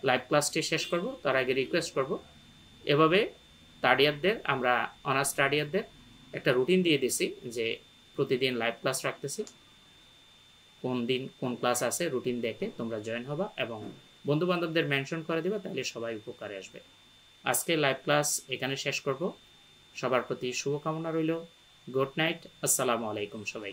লাইভ ক্লাসটি শেষ করব তার আগে রিকোয়েস্ট করব, এভাবে থার্ড ইয়ারদের আমরা অনার্স থার্ড ইয়ারদের একটা রুটিন দিয়ে দিছি যে প্রতিদিন লাইভ ক্লাস রাখতেছি, কোন দিন কোন ক্লাস আছে রুটিন দেখে তোমরা জয়েন হবা এবং বন্ধু বান্ধবদের মেনশন করে দিবা, তাহলে সবাই উপকারে আসবে। আজকে লাইভ ক্লাস এখানে শেষ করব। সবার প্রতি শুভকামনা রইল। গুড নাইট, আসসালামু আলাইকুম সবাই।